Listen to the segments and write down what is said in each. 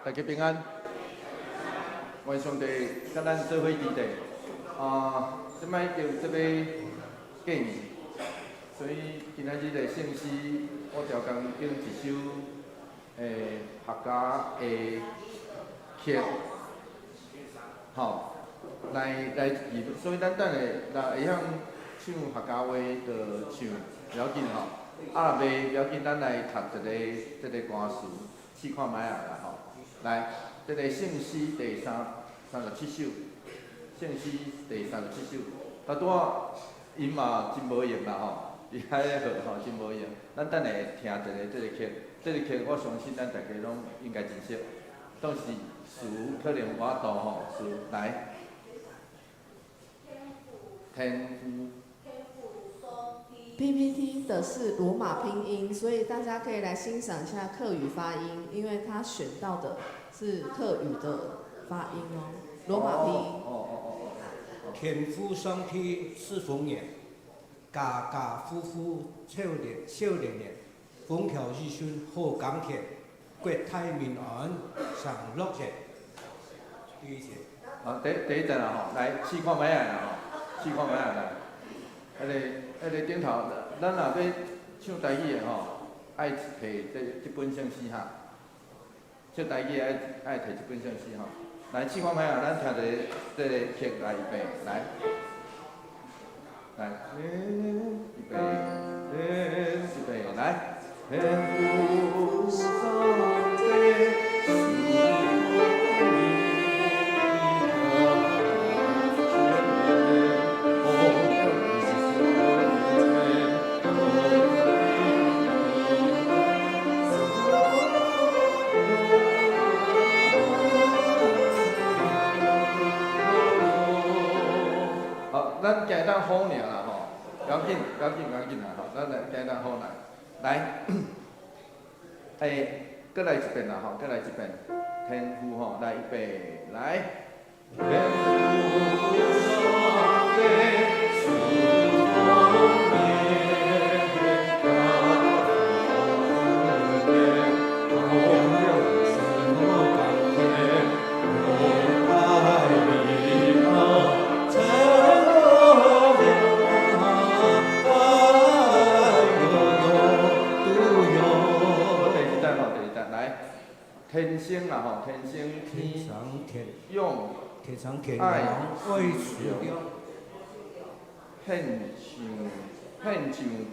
大家平安。愿上帝甲咱做伙伫地。即摆就这边建议，所以今仔日的圣诗，我调工用一首客家的曲，吼，来记，所以咱等下若会晓唱客家话，就唱，不要紧吼。若袂不要紧，咱来读这个歌词。试看卖啊啦吼，来，这个圣诗第37首，圣诗第37首，拄拄因嘛真无用啦吼，伊遐个号吼真无用，咱等下听一个这个曲，这个曲我相信咱大家拢应该真熟，但是词可能我读吼词来，天父。PPT 的是罗马拼音，所以大家可以来欣赏一下客语发音，因为他选到的是客语的发音哦，罗马拼音。天父上帝是丰年，家家户户少年年，风调雨顺好耕田，国泰民安常乐节。第一节。第一阵啊吼，来试看卖啊啦吼，试看卖啊来。迄个顶头，咱若要唱台语的吼，爱摕这本圣诗哈。唱台语爱摕这本圣诗吼。来试看卖啊，咱听一个这个曲来预备，来，预备，来。天父上帝。咱行当好尔啦吼，不要紧啦吼，咱来行当好来，搁来一遍啦吼，搁来一遍，天父吼，来预备，来，天父上帝。天生啦吼，天生天用爱献上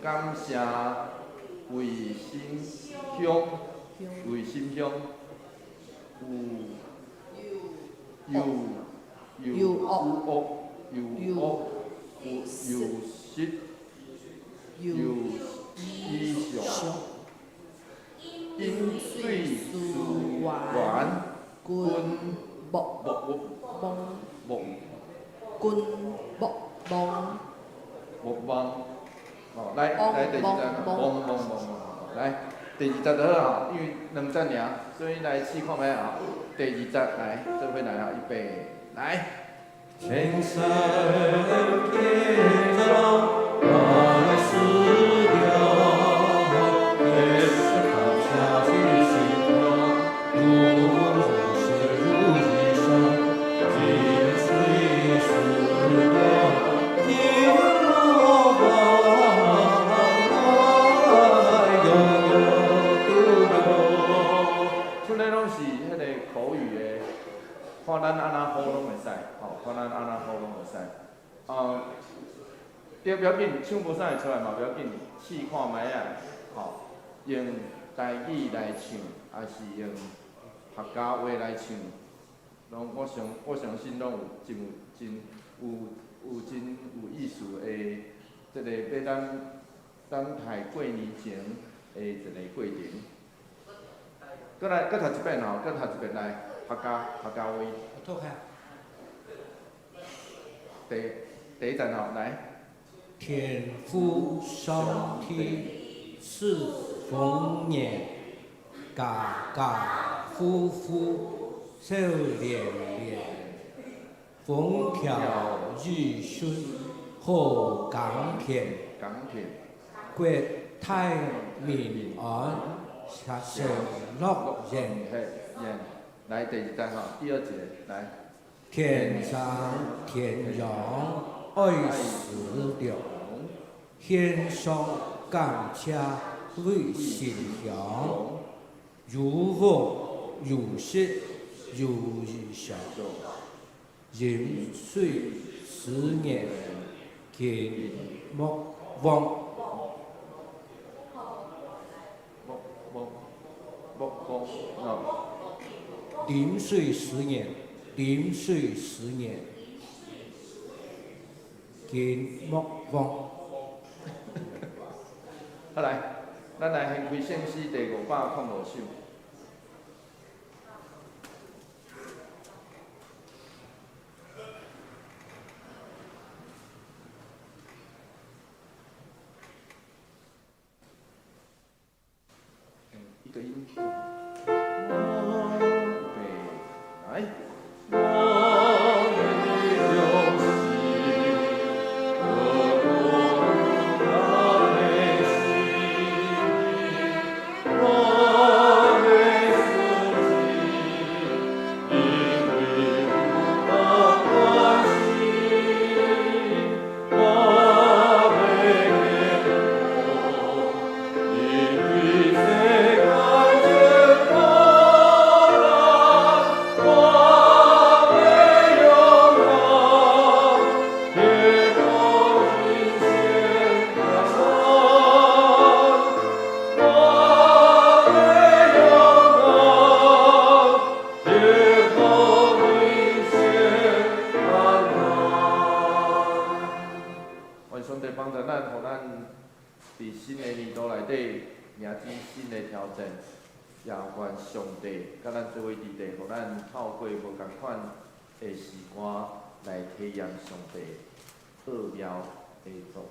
感谢，为心乡，有恶有恶有失有异常，因水事缘君木木君忘木忘。哦，来第二站，来第二站就好哈，因为两站尔，所以来试看卖啊。第二站来，这回来啊，预备来。天上天上万事了，也是他下的心肠，如是如一生，金水是了，天罗出来拢是迄个口语的，看咱安那好拢会使，看咱安那好拢会使。对，不要紧，唱无啥会出来嘛，不要紧，试看卖啊，用台语来唱，还是用客家话来唱，我相信拢有真有意思的，即个要咱台过年前的一个过程。搁读一遍吼，搁读一遍来客家话。脱开。第一站吼，来。天父上天赐丰年，家家户户笑脸脸，风调雨顺好耕田，国泰民安，祥乐人。来第二站吼，第二节来。天上天阳爱时了，天上感谢为信仰，如风如雪如雨下，人水思念金莫忘。临水思念，临水思念，金莫忘。好来，咱来献开圣诗第505首。一个音。来。也愿上帝甲咱做伙伫地，互咱透过无共款的时光来体验上帝奥妙的作为。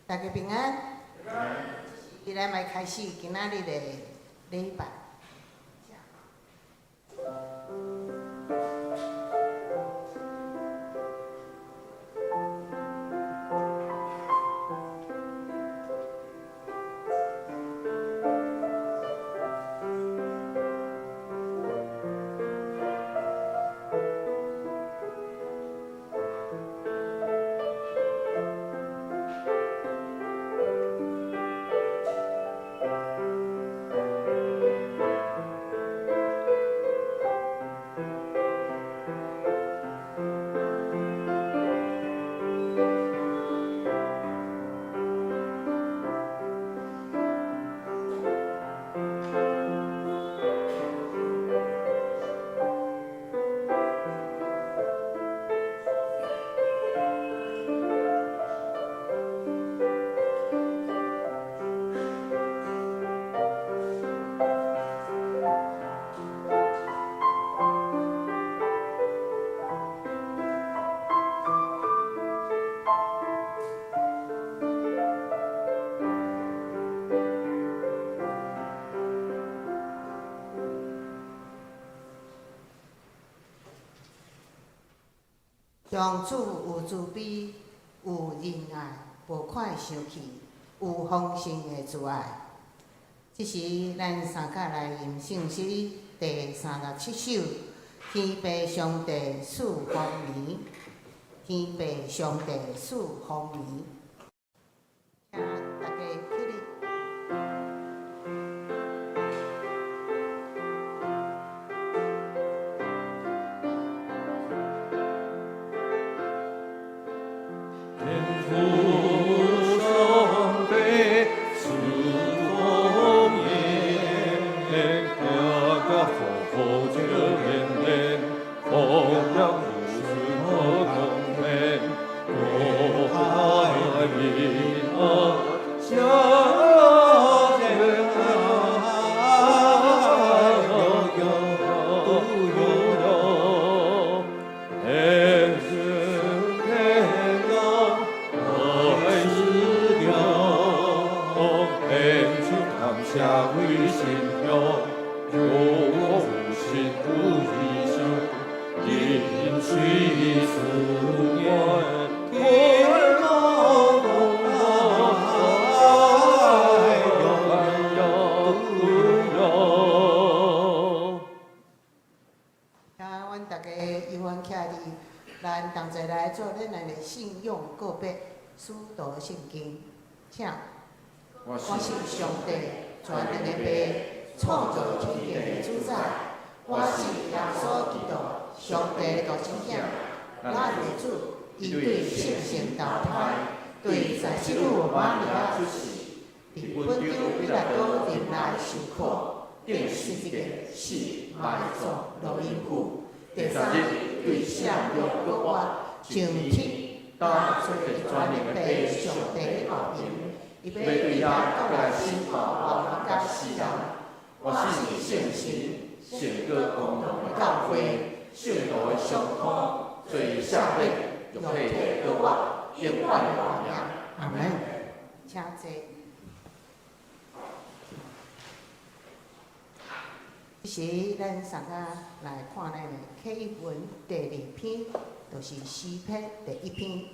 大家平安。现在来开始今仔日的礼拜。上主有慈悲，有仁爱，无快生气，有丰盛的慈爱。这是咱三甲来吟圣诗第37首。天父上帝赐丰年，天父上帝赐丰年。请大家起立。天父上帝赐丰年，家家户户这年年，丰养无私和公平，国泰民安，家家有有，天生天养，爱是良，天出堂下为心标。有我无心不异想，因虚思念，天高有。请阮大家由阮徛伫，咱同齐来做咱的信用告别，书读圣经。请，我信上帝，全能的父。创造天地的主宰，我是耶稣基督，上帝的独生子，咱的主，伊对圣神投胎，对在7日玛利亚出世，伫本州比拉多临来受苦，定十字架死埋葬落阴府，第3日对赦免搁活，上天当做全能的父上帝的后面，伊要对遐国来审判亡人甲死人。我是圣神，圣歌公堂的教会，圣徒的相通，最下辈肉体的搁活，永远的荣耀。阿门。请坐。这时，咱三个来看咱的启文第2篇，就是诗篇第1篇。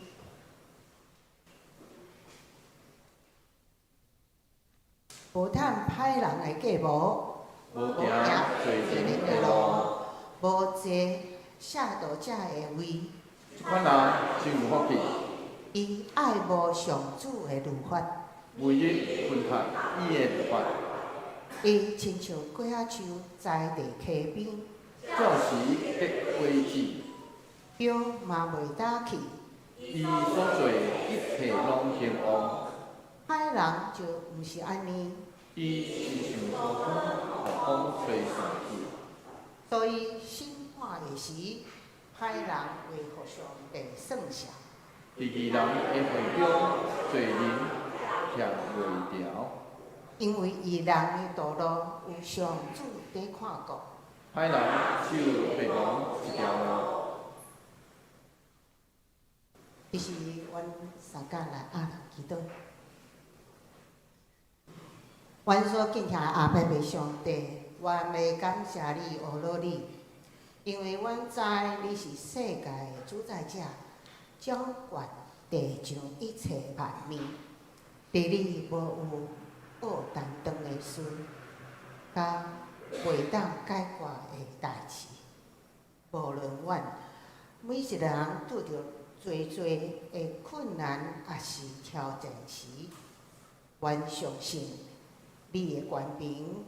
无趁歹人的计谋，无行罪人的路，无坐亵渎者的位。这款人真有福气。伊爱慕上主的律法，每日分读伊的律法。伊亲像果仔树栽伫溪边，照时结果子。叶嘛袂打去。伊所做一切拢兴旺。歹人就毋是安尼。伊是像风，互风吹散去。所以审判的时，歹人会互上帝算账。第2人的会中，罪人徛袂牢。因为义人的道路有上主在看顾。歹人手白龙一条路。这是阮三甲来阿人祈祷。阮所敬听的阿伯伯上帝，阮要感谢你、学乐你，因为阮知你是世界的主宰者，掌管地上一切万物。伫你无有恶担当的事，甲袂当解决的代志。无论阮每一个人拄着侪的困难，也是挑战时，阮相信你的权柄，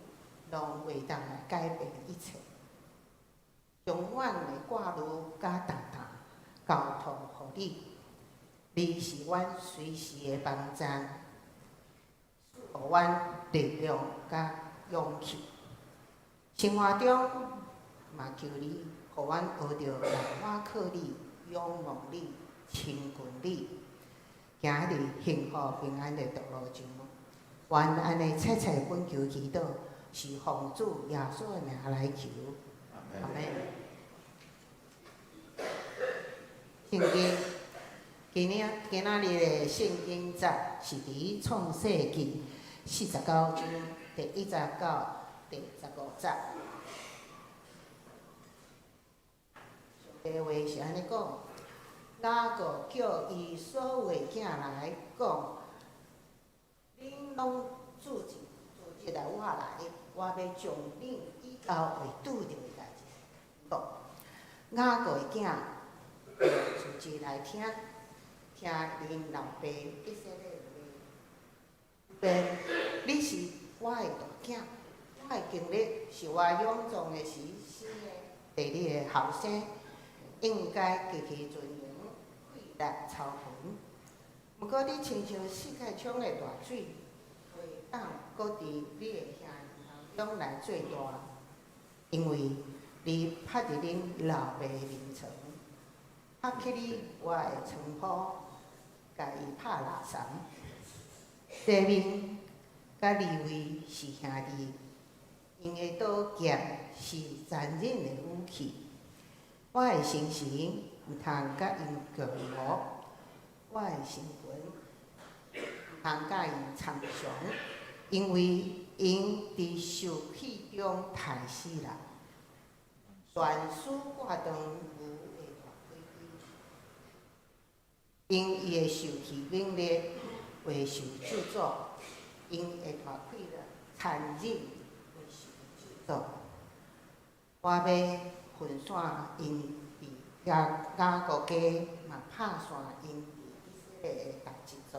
拢袂当来改变一切。将阮的挂虑甲担当交托互你，你是阮随时的帮站，互阮力量甲勇气。生活中嘛求你，互阮学着来倚靠你、仰望你、亲近你，行伫幸福平安的道路上。愿安尼切切恳求祈祷，是奉主耶稣的名来求。阿门。圣经今仔日的圣经节是伫创世纪49章第1节到第15节。上帝话是安尼讲：雅各叫伊所有的囝来讲，恁拢自入来我来，我要将恁以后会拄着的代志讲。雅各的囝自入来听恁老爸以色列话。便你是我的大囝，我的经历是我养壮的时生的第二个后生，应该继续尊荣，气力超群。毋过你亲像世界冲的大水，会当搁伫你的兄弟当中来做大，因为你拍伫恁老爸的面床，拍起你我的床铺，甲伊拍垃圾。地面甲利位是兄弟，因的刀剑是残忍的武器。我的心神毋通甲因共谋，我的神魂毋通甲因参详，因为因伫受气中害死人，全书挂断牛的大腿根，因伊的受气猛烈。会受咒诅，因会大气了残忍会受咒诅。我要分散因伫雅各家，嘛拍散因伫以色列的大一族。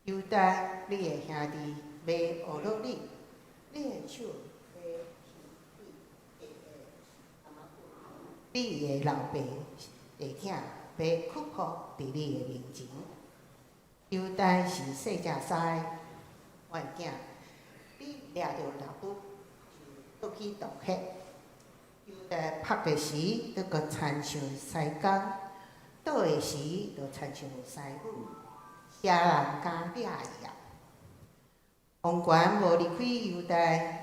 犹大，你的兄弟要学落你，你的手要起你的老爸弟囝要屈服伫你的面前。犹大是细只狮，我的囝，你掠着老母就倒去盗乞。犹大拍的时，佫个亲像西公；倒的时，就亲像西母。邪人加掠伊啊！王权无离开犹大，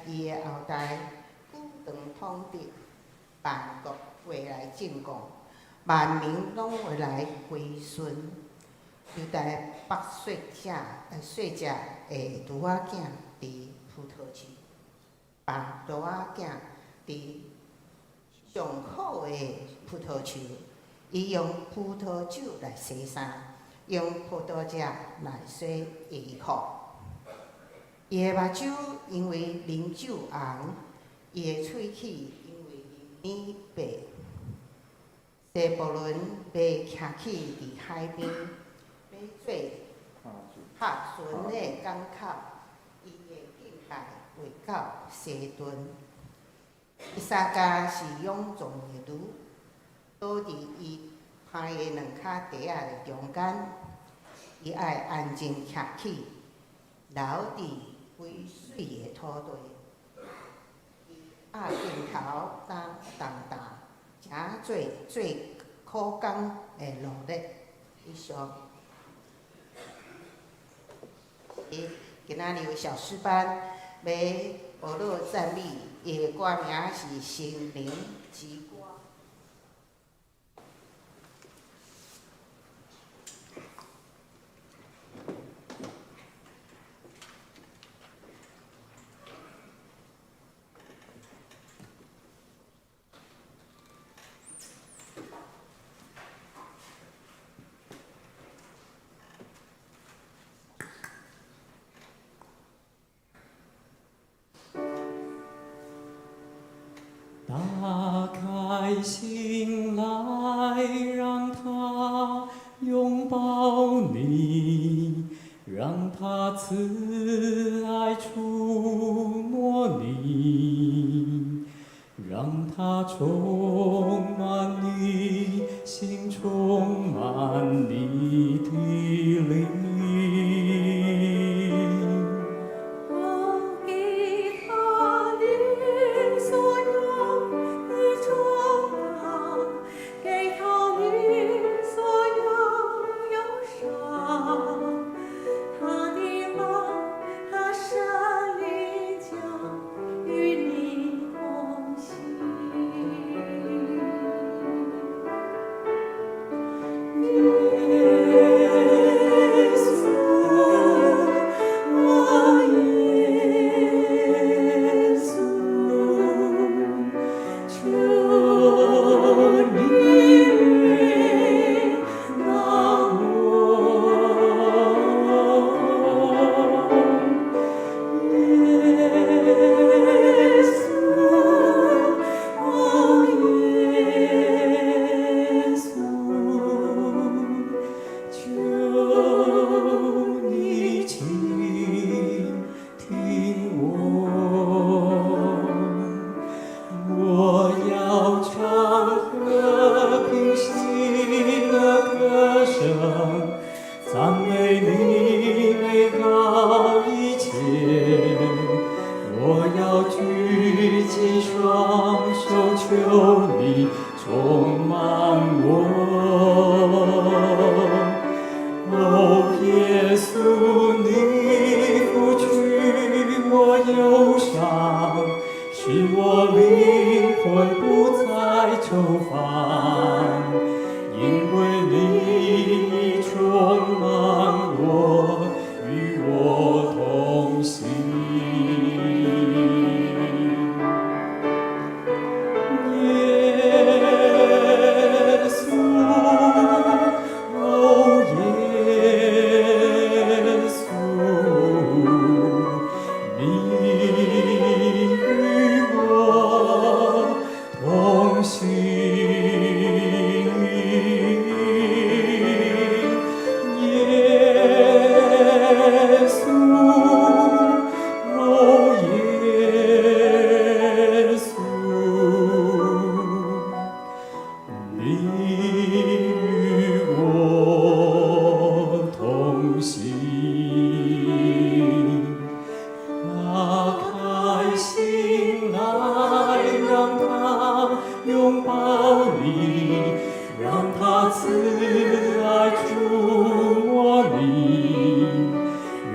伊的后代久长统治，万国会来进贡，万民拢会来归顺。犹大北细只的拄仔囝伫葡萄树，别拄仔囝伫上好的葡萄树，伊用葡萄酒来洗衫，用葡萄汁来洗衣服。伊的目睭因为啉酒红，伊的喙齿因为啉奶白。西伯伦要徛起伫海边。做拍船的港口，伊的境界会到西顿。伊撒加是勇壮的女，倒伫伊歹的两脚底仔的中间，伊爱安静徛起，留伫微水的土地。伊压镜头当诚做苦工的努力，以上。今仔日有小诗班要学落赞美，伊的歌名是《心灵之歌》。打开心来，让它拥抱你，让它慈爱触摸你，让它充满你心，充满你的灵。耶稣。双手，求你充满我。哦，耶稣，你拂去我忧伤，使我灵魂不再愁烦，因为你已充满我，与我同行。耶稣，哦耶稣，你与我同行。耶稣，哦耶稣，你与我同行。打开心来，让它拥抱你，让它慈爱触摸你，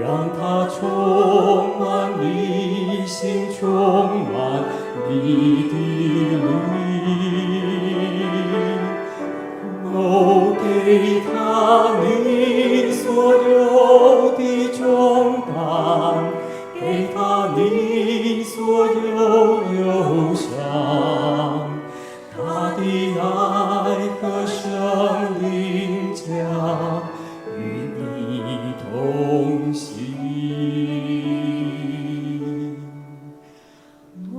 让它充满你心，充满你的灵。哦，给他你所有的重担，给他你所有忧伤，他的爱和生灵将与你同行。哦，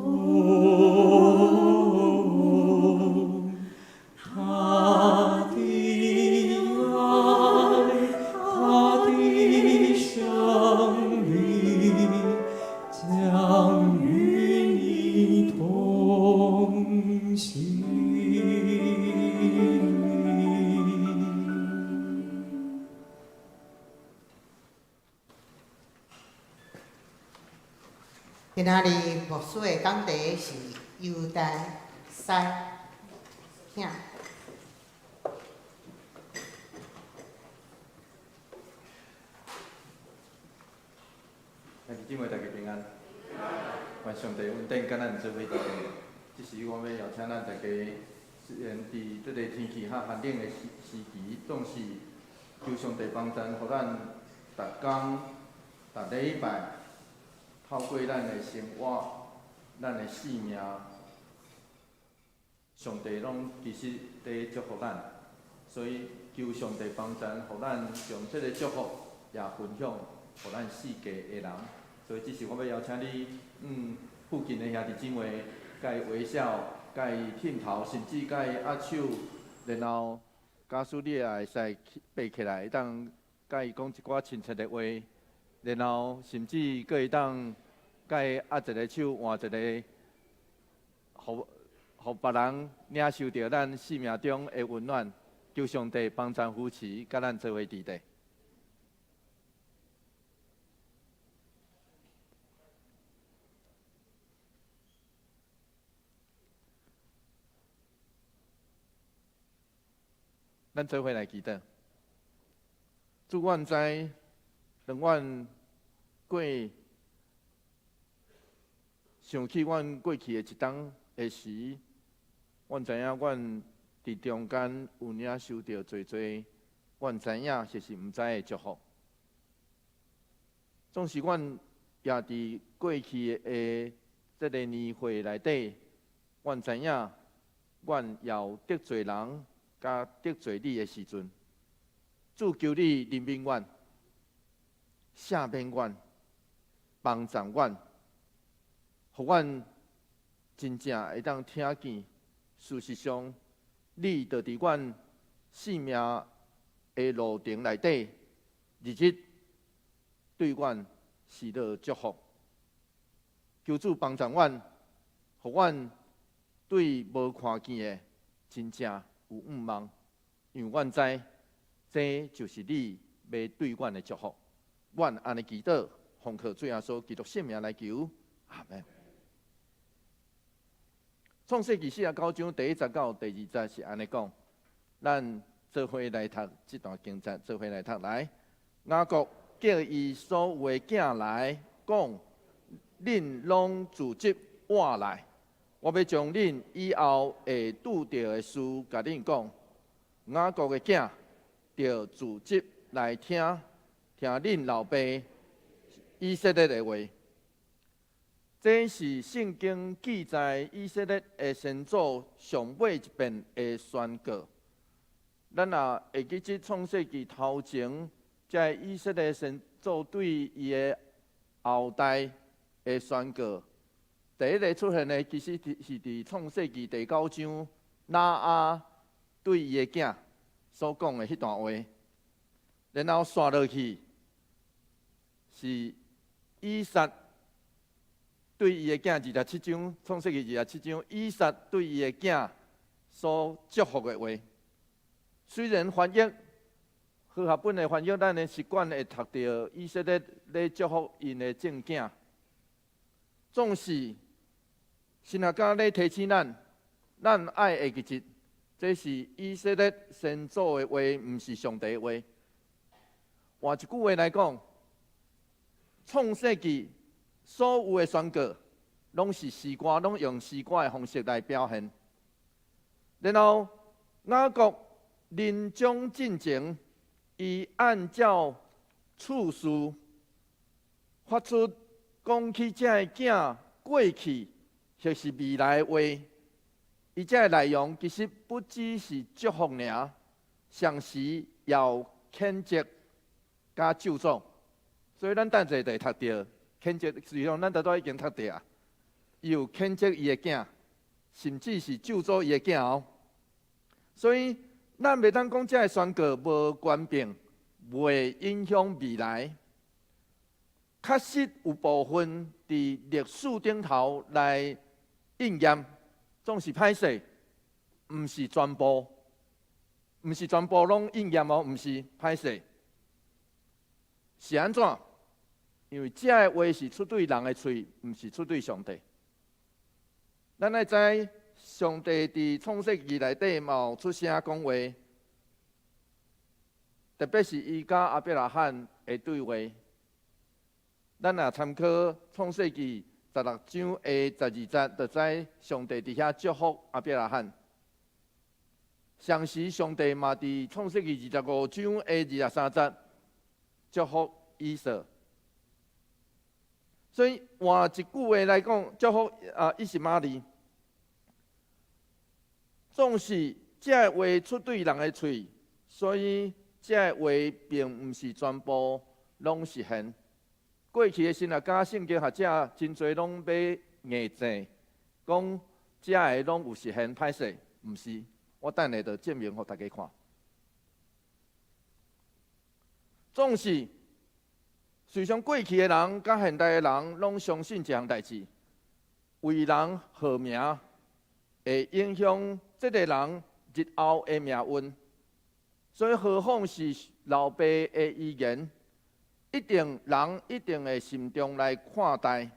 他的爱，他的生命将与你同行。今仔日牧师的讲题是犹大三囝。弟兄姊妹，大家平安。愿上帝稳定甲咱做伙伫咧。即时我要邀请咱大家，虽然伫即个天气较寒冷的时期，总是求上帝帮咱，互咱逐工、逐礼拜，透过咱的生活、咱的生命，上帝拢其实伫祝福咱。所以求上帝帮咱，互咱将即个祝福也分享，互咱世界的人。所以，即时我要邀请你，附近的兄弟姊妹，甲伊微笑，甲伊点头，甚至甲伊握手，然后，假使你也会使爬起来，会当甲伊讲一寡亲切的话，然后甚至佫会当甲伊握一个手，换一个，互别人领受到咱生命中的温暖。求上帝帮咱扶持，甲咱做伙伫地。咱做伙来祈祷。主，阮知，当阮过想起阮过去的一冬的时，阮知影阮伫中间有领受到侪侪，阮知影实是毋知的祝福。总是阮也伫过去的这个年会内底，阮知影，阮也有得罪人。甲得罪你的时阵，主求你怜悯阮、赦免阮、帮助阮，互阮真正会当听见。事实上，你就伫阮生命的路程内底，日日对阮是落祝福。求主帮助阮，互阮对无看见的真正有望，因为阮知，这就是你要对阮的祝福。阮安尼祈祷，奉靠主耶稣基督圣名来求，阿门。创世纪49章第1节到第2节是安尼讲，咱做伙来读这段经节，做伙来读来。雅各叫伊所有的囝来，讲：恁拢自执活来，我要将恁以后会拄到的事甲恁讲。雅各的囝着自执来听恁老爸以色列的话。这是圣经记载以色列的先祖上尾一遍的宣告。咱也会记即创世纪头前，这以色列先祖对伊的后代的宣告。第一个出现的其实是伫创世纪第9章，拿阿对伊的囝所讲的迄段话，然后刷落去是以撒对伊的囝27章，创世纪27章，以撒对伊的囝所祝福的话。虽然翻译和合本的翻译，咱的习惯会读到以色列咧祝福因的正囝，总是神学家咧提醒咱爱会记住，这是以色列先祖的话，毋是上帝的话。换一句话来讲，创世纪所有的宣告，拢是诗歌，拢用诗歌的方式来表现。然后雅各临终进前，伊按照次序发出讲起这个囝过去或是未来的话。伊这个内容其实不只是祝福尔，同时要谴责加咒诅。所以咱等者就读到谴责，实际上咱都已经读到啊。伊有谴责伊的囝，甚至是咒诅伊的囝哦。所以咱袂当讲这个宣告无关变，袂影响未来。确实有部分伫历史顶头来应验。总是歹势，毋是全部，毋是全部拢应验哦，毋是歹势。是安怎？因为这个话是出对人的嘴，毋是出对上帝。咱爱知上帝伫创世纪内底嘛有出声讲话，特别是伊甲亚伯拉罕的对话。咱也参考创世纪16章的12节，就知上帝伫遐祝福亚伯拉罕。同时，上帝嘛伫创世纪25章的23节祝福以扫。所以换一句话来讲，祝福以实玛利。总是这个话出对人的嘴，所以这个话并毋是全部拢实现。过去的神学家、圣经学者真侪拢要硬证，讲这个拢有实现歹势，毋是。我等下就证明互大家看。总是，随上过去的人甲现代的人拢相信一项代志：为人号名会影响这个人日后的命运。所以，何况是老爸的遗言。人一定会慎重来看待。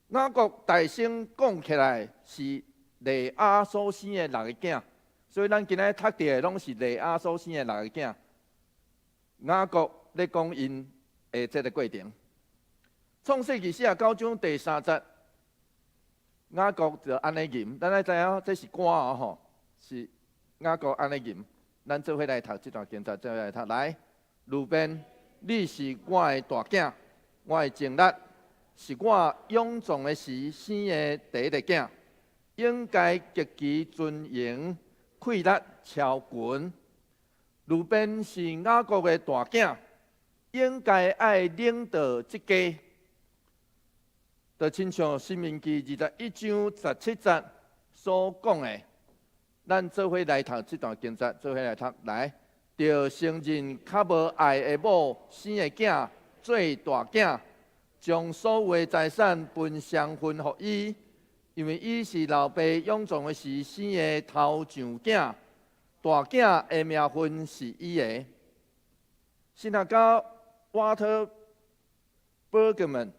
雅各大声讲起来是利亚所生的6个囝，所以咱今仔读到的拢是利亚所生的6个囝。雅各咧讲因的这个过程。创世纪49章第3节，雅各就安尼吟，咱爱知影这是歌哦吼，是雅各安尼吟。咱做伙来读这段经节，做伙来读来，路边。你是我的大囝，我的情力，是我勇壮的时生的第一个囝，应该极其尊荣，气力超群。路边是雅各的大囝，应该爱领导这家。就亲像《申命记》21章17节所讲的，咱做伙来读这段经节，做伙来读来。着承认较无爱的某生的囝做大囝，将所有的财产分双份予伊，因为伊是老爸勇壮的时生的头上囝，大囝的名分是伊的。神学家Walter Brueggemann，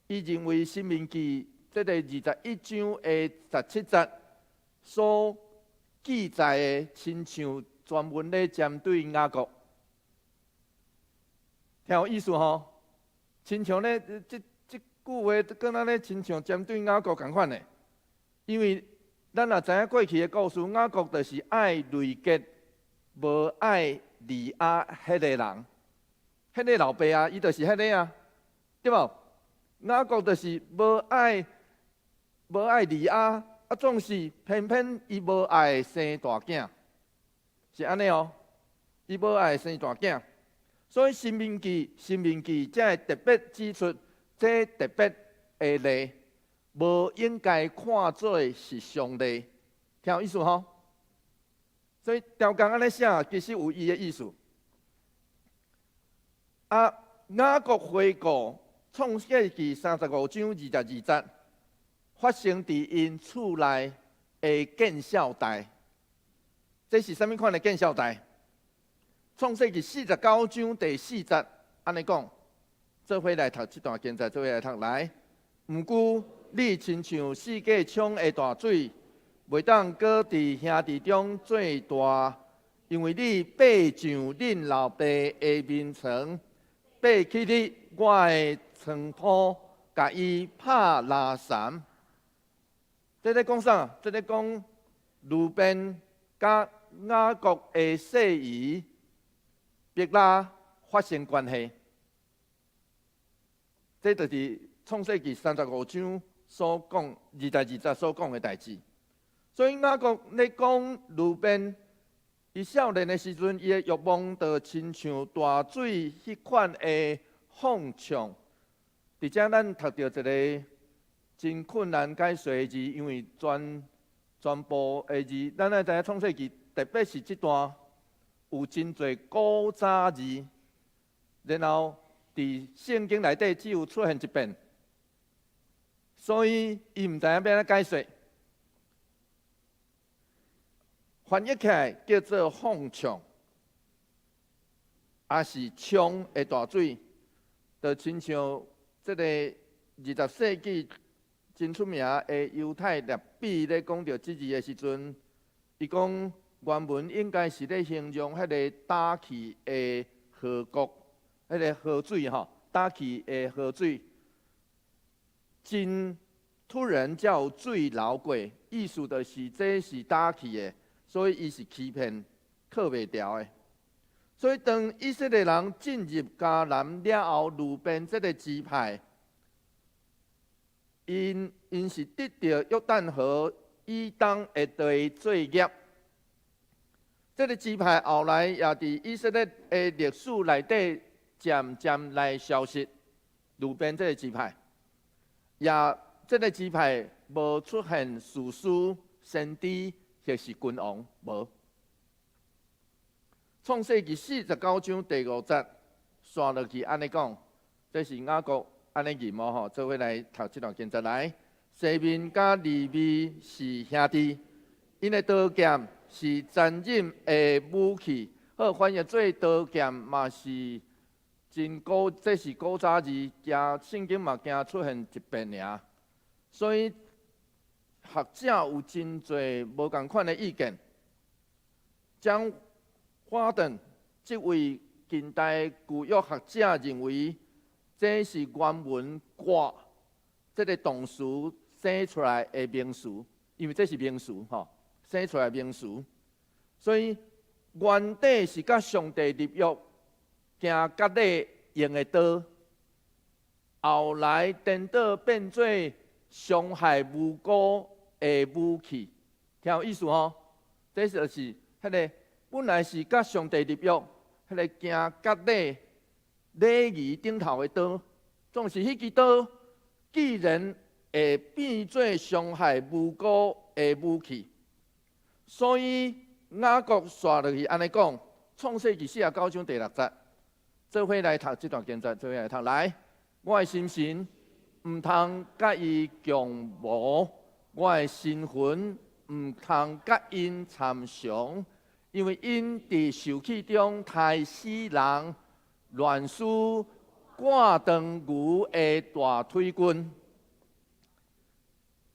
伊认为《申命记》这个21章的17节所记载的，亲像专门咧针对雅各，听有意思吼？亲像咧，这句话敢若咧，亲像针对雅各共款的，因为咱也知影过去的故事，雅各就是爱雷结，无爱利亚迄个人，迄个老爸啊，伊就是迄个啊，对无？雅各就是无爱利亚，总是偏偏伊无爱生大囝，是安尼哦，伊无爱生大囝，所以申命记才会特别指出，这特别的例，无应该看做是上帝，听有意思吼？所以条纲安尼写，其实有伊的意思。雅各回顾创世纪35章22节，发生伫因厝内的见孝代，这是甚物款的见孝代？创世纪49章第4节安尼讲，做伙来读这段经节，做伙来读来。毋过你亲像世界冲的大水，袂当搁伫兄弟中最大，因为你爬上恁老爸的面床，爬起你我的床铺，甲伊拍拉伞。这咧讲啥？这咧讲路边甲雅各的细姨毕拉发生关系。这就是创世纪35章所讲22节所讲的代志。所以雅各咧讲路边，伊少年的时阵，伊的欲望就亲像大水迄款的放纵。伫遮咱读到一个真困难解说的字，因为全部的字，咱爱知影创世纪，特别是这段有真侪古早字，然后伫圣经内底只有出现一遍，所以伊毋知影要安怎解说。翻译起来叫做放冲，也是冲的大水，就亲像这个20世纪真出名的犹太律比咧讲到这字的时阵，伊讲原文应该是咧形容迄个打气的河谷，迄个河水吼，打气的河水，真突然叫水流过，意思就是这是打气的。所以伊是欺骗、靠袂牢的。所以当以色列人进入迦南了后，路边这个支派，因是得到约旦河以东的地作业。这个支派后来也伫以色列的历史内底渐渐来消失。路边这个支派，也这个支派无出现士师、先知。或是君王无。创世纪49章第5节，刷落去安尼讲，这是雅各安尼念吼，做伙来读这段经节来。西面甲利未是兄弟，因的刀剑是残忍的武器。好，翻译做刀剑嘛是真古，这是古早字，惊圣经嘛惊出现一遍尔，所以。学者有真侪无共款的意见。将华顿这位近代古约学者认为，这是原文“挂”这个动词生出来的名词，因为这是名词吼，生出来的名词，所以原底是甲上帝立约，行割礼用的刀，后来颠倒变做伤害无辜的武器，听有意思吼？这就是迄个本来是甲上帝立约，迄个行割礼礼仪顶头的刀，总是迄支刀，既然会变做伤害无辜的武器，所以雅各刷落去安尼讲，创世纪49章第6节，做伙来读这段经节，做伙来读来。我的心神毋通甲伊共无。我的身魂毋通甲因参详，因为因伫受气中杀死人，乱输挂长牛的大腿根。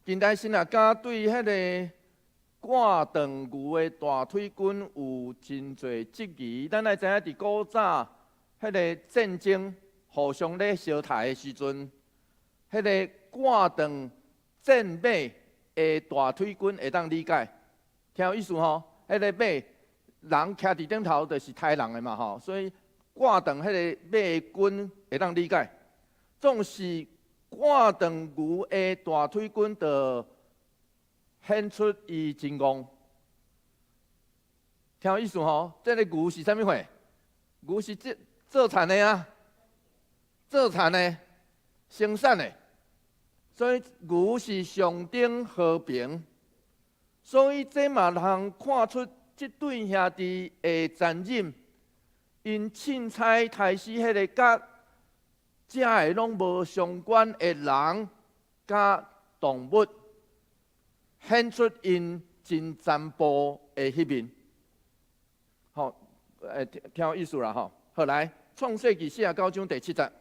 近代神学家对迄个挂长牛的大腿根有真侪质疑。咱来知影，伫古早迄个战争互相咧相杀的时阵，迄个挂长战马的大腿根会当理解，听有意思吼？迄个马人徛伫顶头，就是杀人的嘛吼，所以挂长迄个马的根会当理解。总是挂长牛的大腿根就显出伊真戆，听有意思吼？这个牛是啥物货？牛是做田的啊，做田的、生产的，所以牛是象征和平。所以这嘛通看出这对兄弟的残忍，因凊彩杀死迄个甲遮个拢无相关的人甲动物，显出因真残暴的迄面。好，听有意思啦吼。好来，创世纪49章第7节，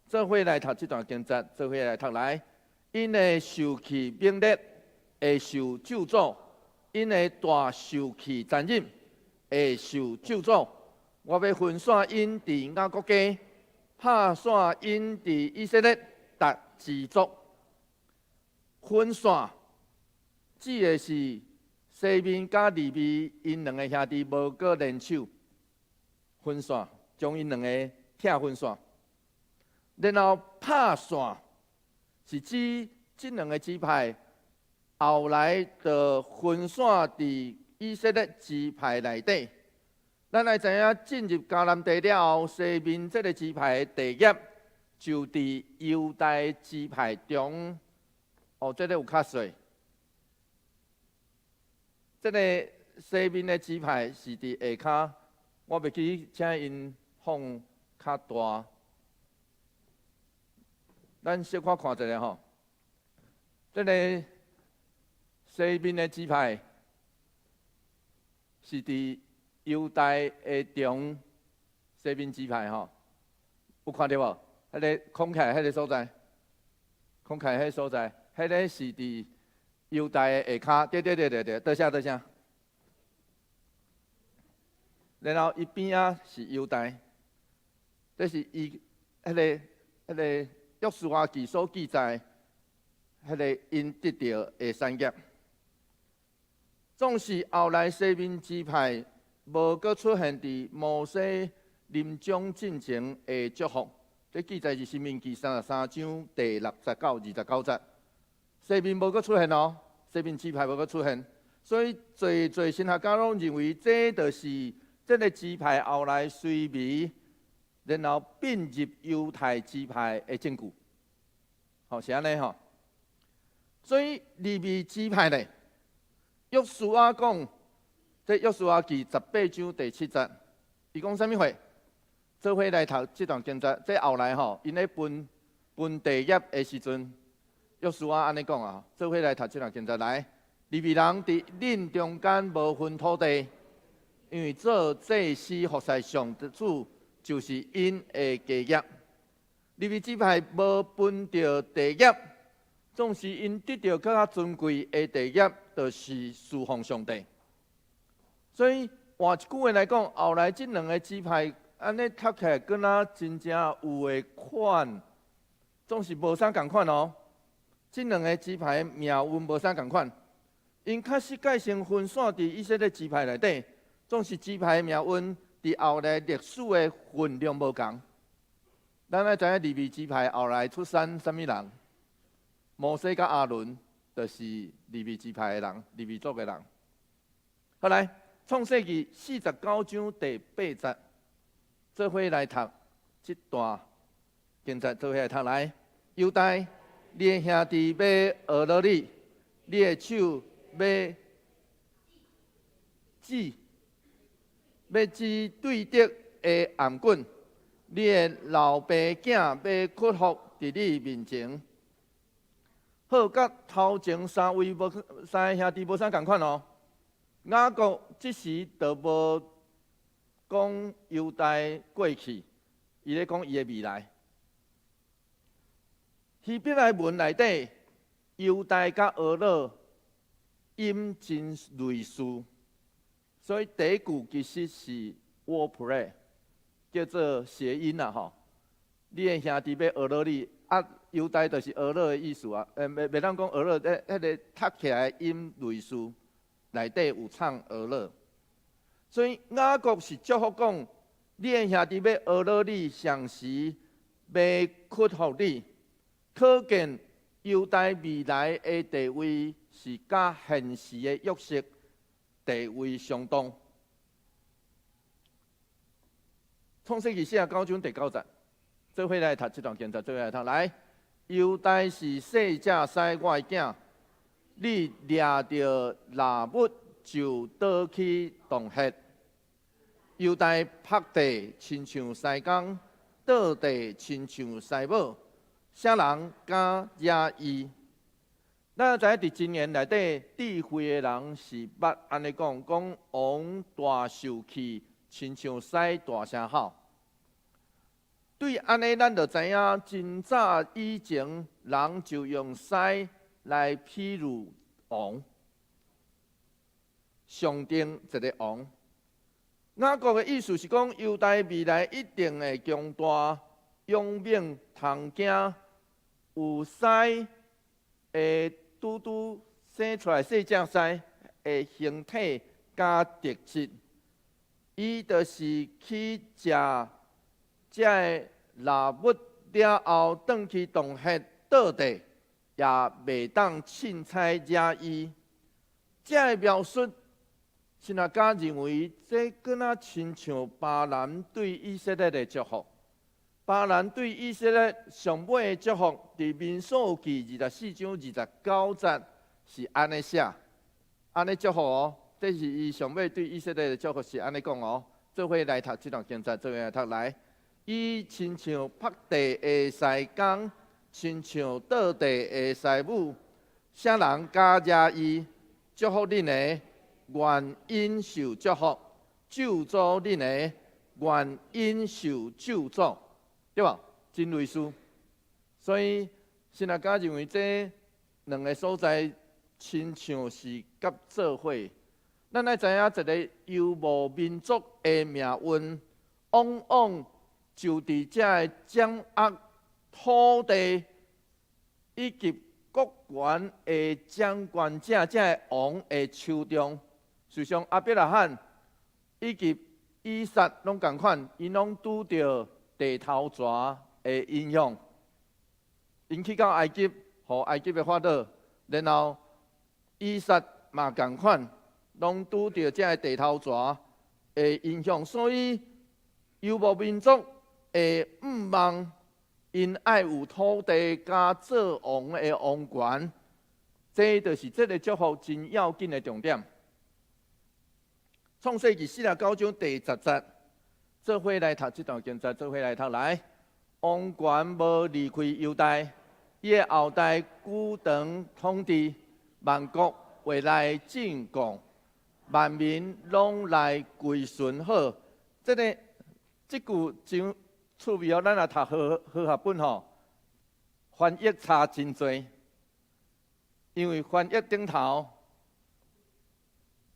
做伙来读这段经节，做伙来读来。因会受气猛烈，会受咒诅；因会大受气残忍，会受咒诅。我要分散因伫雅各家，拍散因伫以色列达支族。分散指的是西面甲利未因两个兄弟无过联手，分散将因两个拆分散，然后拍散是指这两个支派后来就分散伫以色列支派内底。咱来知影，进入迦南地了后，西面这个支派的地业就伫犹大支派中。这个有较细。这个西面的支派是伫下骹，我袂记请因放较大。咱小可看一下吼。这个西面的支派是伫犹大的中西面支派吼，有看到无？迄个空起来迄个所在，空起来迄个所在。迄个是伫犹大的下骹，对，倒下。然后伊边仔是犹大，这是伊迄个约书亚记所记载，迄个因得到的产业。总是后来西面支派无搁出现伫摩西临终进前的祝福，这记载是申命记33章第69、29节。西面无搁出现哦，西面支派无搁出现，所以侪神学家拢认为这就是这个支派后来衰微，然后并入犹太支派的证据。好，是安尼吼。所以利未支派呢，约书亚讲，这约书亚记18章第7节，伊讲啥物话？做伙来读这段经节，这后来吼，因咧分地业的时阵。约书亚安尼讲啊，做伙来读这段经节来。利未人伫恁中间无分土地，因为做祭司服侍上的主就是因的家业。利未支派无分着地业，总是因得到更加尊贵的地业，就是侍奉上帝。所以换一句话来讲，后来这两个支派安尼读起来，敢若真正有的款，总是无啥共款哦。这两个支派的命运无啥共款，因确实改成分散伫以色列支派内底，总是支派的命运伫后来历史的分量无同。咱来知影利未支派后来出产啥物人？摩西甲亚伦就是利未支派的人，利未族的人。后来创世纪49章第8节，做伙来读这段经节，做伙来读来。犹大，你的兄弟要学了你，你的手要指对敌的颔棍，你的老爸囝要屈服伫你面前。好，甲头前三个兄弟无啥共款哦。雅各即时就无讲犹大过去，伊咧讲伊的未来。希伯来文内底犹大甲俄勒音真类似，所以第一句其实是 wordplay， 叫做谐音啦吼。你的兄弟要俄勒你，啊，犹大就是俄勒的意思啊。袂当讲俄勒，迄个读起来音类似，内底有唱俄勒。所以雅各是祝福讲，你的兄弟要俄勒你，上时要屈服你，可见犹大未来的地位是甲现时的约瑟地位相当。创世纪49章第9节，做伙来读这段经节，做伙来读。来，犹大是细只使我的囝，你掠着拿物就倒去洞穴。犹大拍地，亲像西工；倒地，亲像西母。啥人敢惹伊？咱知伫今年内底，智慧的人是捌安尼讲，王大受气，亲像狮大声吼。对安尼，咱就知影，真早以前人就用狮来譬喻王，象征一个王。雅各的意思是讲，犹大未来一定会强大、勇猛、通惊，有狮会生出来细只狮的形体加特质，伊就是去食这个拿物了后，转去洞穴倒地，也袂当凊彩惹伊。这个描述，神学家认为，这更较亲像巴兰对以色列的祝福。巴兰对以色列上尾的祝福，伫民数记24章29节是安尼写，安尼祝福哦。这是伊上尾对以色列的祝福是安尼讲哦。做伙来读这段经节，做伙来读来。伊亲像拍地的西工，亲像倒地的西母，啥人敢惹伊？祝福恁的，愿因受祝福；咒诅恁的，愿因受咒诅。对吧？真类似，所以神学家认为这两个所在亲像是甲做伙。咱爱知影一个游牧民族的命运，往往就伫这个掌握土地以及国权的掌权者，这个王的手中。就像亚伯拉罕以及以撒拢共款，因拢拄着地头蛇的影响，因去到埃及，互埃及的法老，然后以撒嘛共款，拢拄着这个地头蛇的影响，所以游牧民族会毋望因爱有土地加做王的王权，这就是这个祝福真要紧的重点。创世纪49章第10节。做伙来读这段经节，做伙来读来。王权无离开犹大，伊的后代久长统治，万国会来进贡，万民拢来归顺好。这句真趣味哦，咱也读和合本吼，翻译差真多，因为翻译顶头，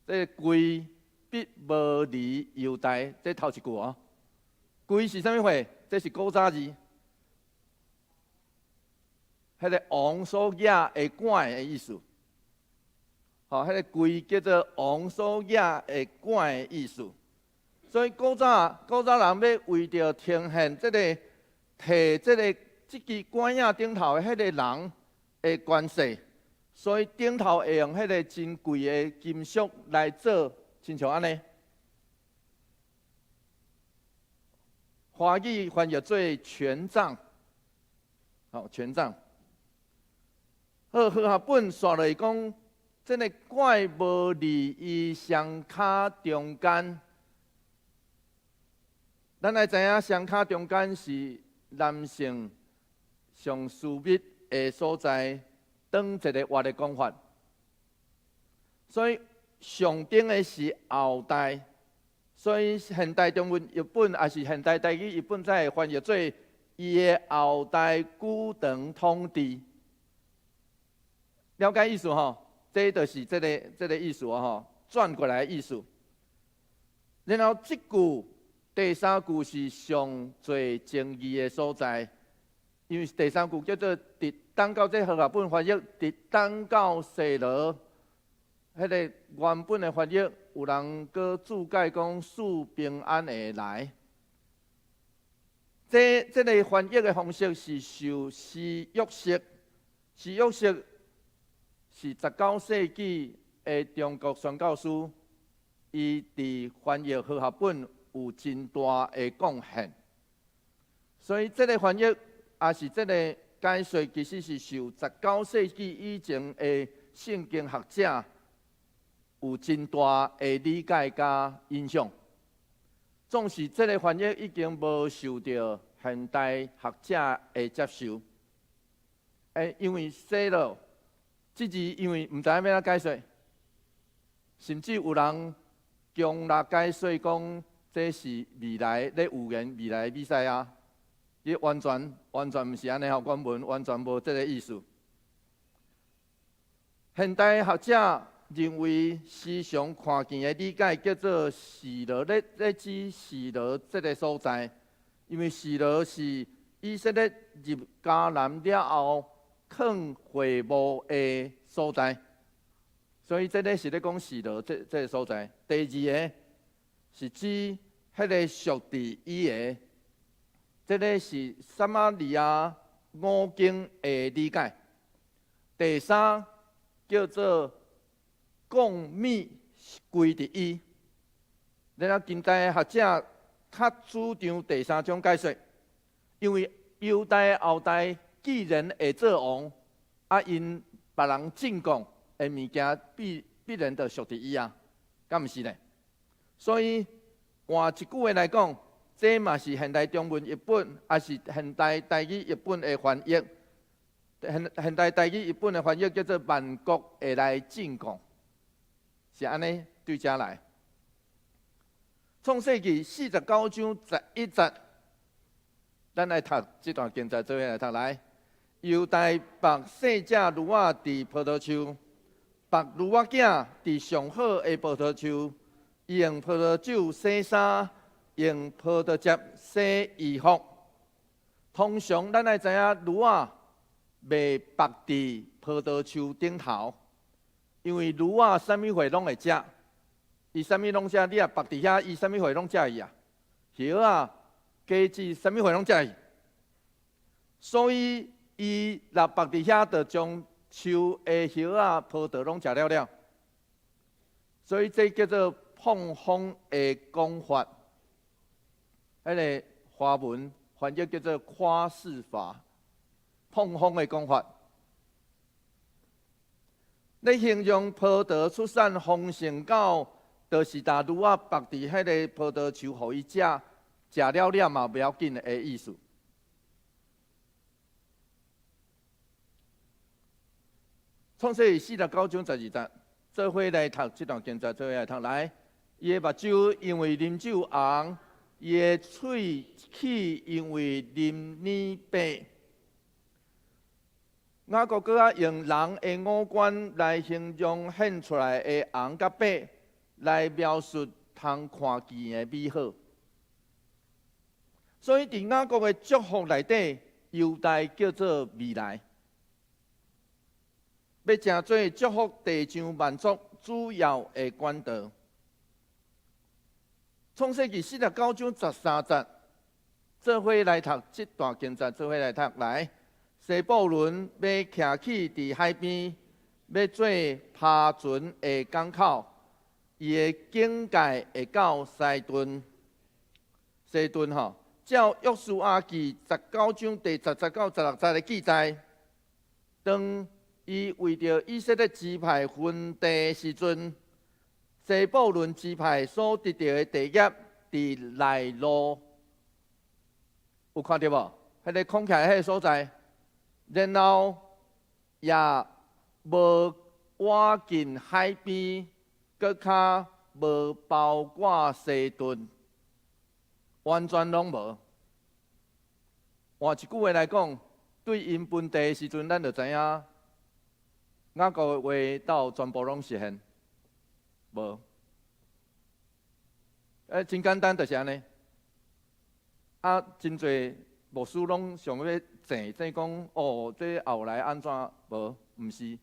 这归。必无离犹大，这头一句哦。归是啥物货？这是古早字，迄个王所惹的管的意思。吼，迄个归叫做王所惹的管的意思。所以古早人要为着呈现这个摕这支管仔顶头的迄个人的关系，所以顶头会用迄个珍贵的金属来做。亲像安尼，华语翻译做权杖，好权杖。和合本刷来讲，这个怪无离伊双骹中间。咱来知影双骹中间是男性上私密的所在，当一个活的讲法，所以。上顶的是后代，所以现代中文译本也是现代台语译本，才会翻译做伊的后代久长统治。了解意思吼，这就是这个意思吼，转过来的意思。然后这句第三句是上最争议的所在，因为第三句叫做“直等到”，这和合本翻译“直等到细罗”，迄个原本的翻译有人搁注解讲“赐平安的来”。这个翻译的方式是受施约瑟，施约瑟是19世纪的中国宣教师，伊伫翻译和合本有真大的贡献。所以这个翻译也是这个解说，其实是受19世纪以前的圣经学者有真大的理解甲影响。总是这个翻译已经无受到现代学者的接受，因为细罗这字，因为唔知影要怎解说，甚至有人强力解说讲，这是未来咧预言未来的弥赛亚，伊完全唔是安尼吼，原文完全无这个意思。现代学者认为时常看见的理解叫做示罗，咧指示罗这个所在，因为示罗是以色列入迦南了后放会幕的所在，所以这个是咧讲示罗这个所在。第二个是指迄个属地以下，这个是撒玛利亚五经的理解。第三叫做共密归伫伊，然后近代学者较主张第三种解说，因为犹太后代既然会做王，因别人进贡的物件必然就属伫伊啊，敢毋是呢？所以换一句话来讲，这嘛是现代中文译本，也是现代台语译本的翻译。现代台语译本的翻译叫做“万国会来进贡”，是安尼对遮来。创世纪49章11节，咱来读这段经节，做伙来读来。犹大白细者卢瓦伫葡萄树，白卢瓦囝伫上好的葡萄树，用葡萄酒洗衫，用葡萄汁洗衣服。通常咱来知影卢瓦袂白伫葡萄树顶头，因为驴仔啥物货拢会食，伊啥物拢食，你若白伫遐，伊啥物货拢食伊啊。叶啊、果子啥物货拢食伊，所以伊若白伫遐，就将树的叶啊、葡萄拢食了了。所以这叫做碰风的讲法，迄个华文翻译叫做夸饰法。碰风的讲法，咧形容葡萄出产丰盛到，就是大驴仔白伫迄个葡萄树，互伊食，食了了嘛不要紧的意思。创世记49章12节，做伙来读这段经节，做伙来读来。伊的目睭因为啉酒红，伊的喙齿因为啉奶白。雅各搁用人的五官来形容显出来的红甲白，来描述通看见的美好。所以伫雅各的祝福内底，犹大叫做未来。要真做祝福地上万族主要的管道。创世纪49章13节，做伙来读这段经节，做伙来读来。西布伦要徛起伫海边，要做趴船的港口，伊的境界会到西顿。西顿吼，照约书亚记19章第17到16节的记载，当伊为着以色列支派分地时阵，西布伦支派所得到的地业伫内陆，有看到无？迄个空起来迄个所在。然后也无挖近海边，搁较无包括西顿，完全拢无。换一句话来讲，对因分地的时阵，咱就知影，雅各的话到全部拢实现，无。真简单，就是安尼。啊，真侪牧师拢想要整讲，哦，这后来安怎无？毋是，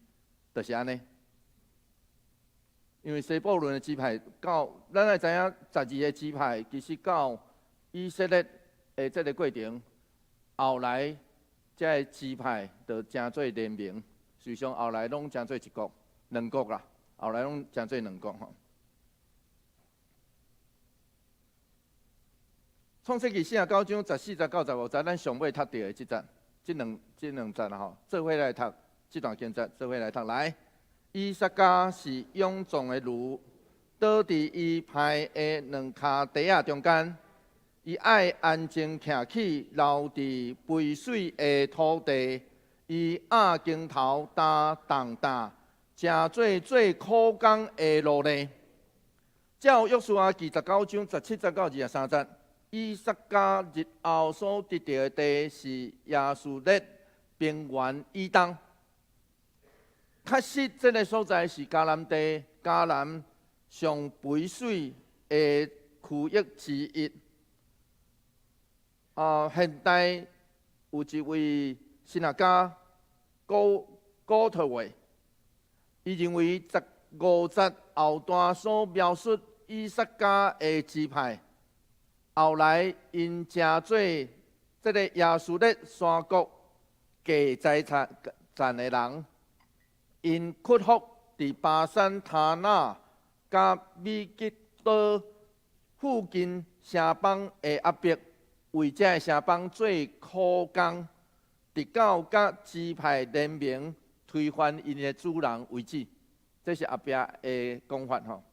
就是安尼。因为西布伦的支派到，咱也知影12个支派，其实到以色列的这个过程，后来这个支派就成做联盟，实际上后来拢成做一国、两国啦，后来拢成做两国吼。创世纪49章14、19、15节，咱上尾读到的这节，这两节啦吼，做伙来读这段经节，做伙来读来。以撒家是勇壮的驴，倒伫伊排的两骹蹄仔中间。伊爱安静徛起，留伫肥水的土地。伊压肩头担重担，诚做苦工的劳力。照约书亚记19章17节到23节。以撒家日后所得到的地是亚述列平原以东。确实，这个所在是迦南地，迦南上肥水的区域之一。现代有一位神学家古特维，伊认为15节后段所描述以撒家的支派。后来，因成做这个亚述列山国计财产的人，因屈服伫巴山塔纳甲米吉多附近城邦的压迫，为这个城邦做苦工，直到甲支派联盟推翻因的主人为止。这是后壁的讲法吼。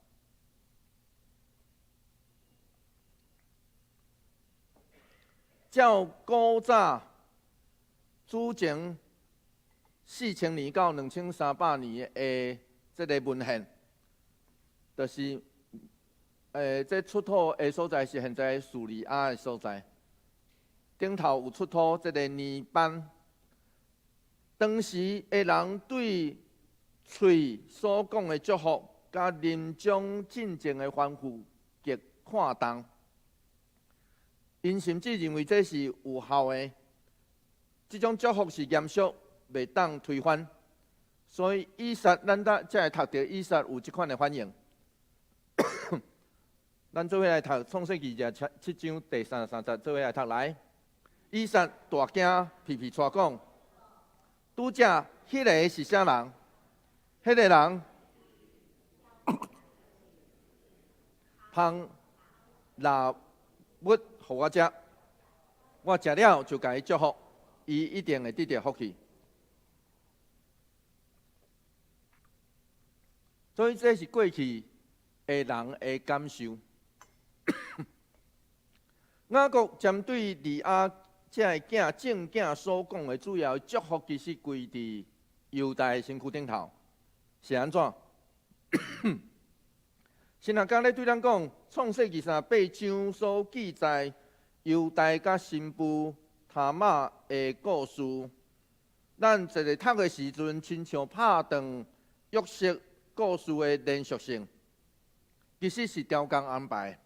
照古早主前4000年到2300年的这个文献，就是这出土的所在是现在叙利亚的所在。顶头有出土这个泥板。当时的人对嘴所讲的祝福，甲临终进前的吩咐极看重。因甚至认为这是有效的，这种祝福是严肃，袂当推翻。所以以撒，咱才会读到以撒有这款的反应。咱做伙来读创世纪7章第33节，做伙来读来。以撒大惊，皮皮带讲：拄则迄个是啥人？迄个人芳拿物。互我食，我食了就甲伊祝福，伊一定会得到福气。所以这是过去的人的感受。雅各针对利亚这个正囝所讲的主要祝福，其实归伫犹大的身躯顶头，是安怎？神学家咧对咱讲，创世纪38章所记载犹大甲新妇塔玛的故事，咱一个读的时阵，亲像拍断约瑟故事的连续性，其实是雕工安排。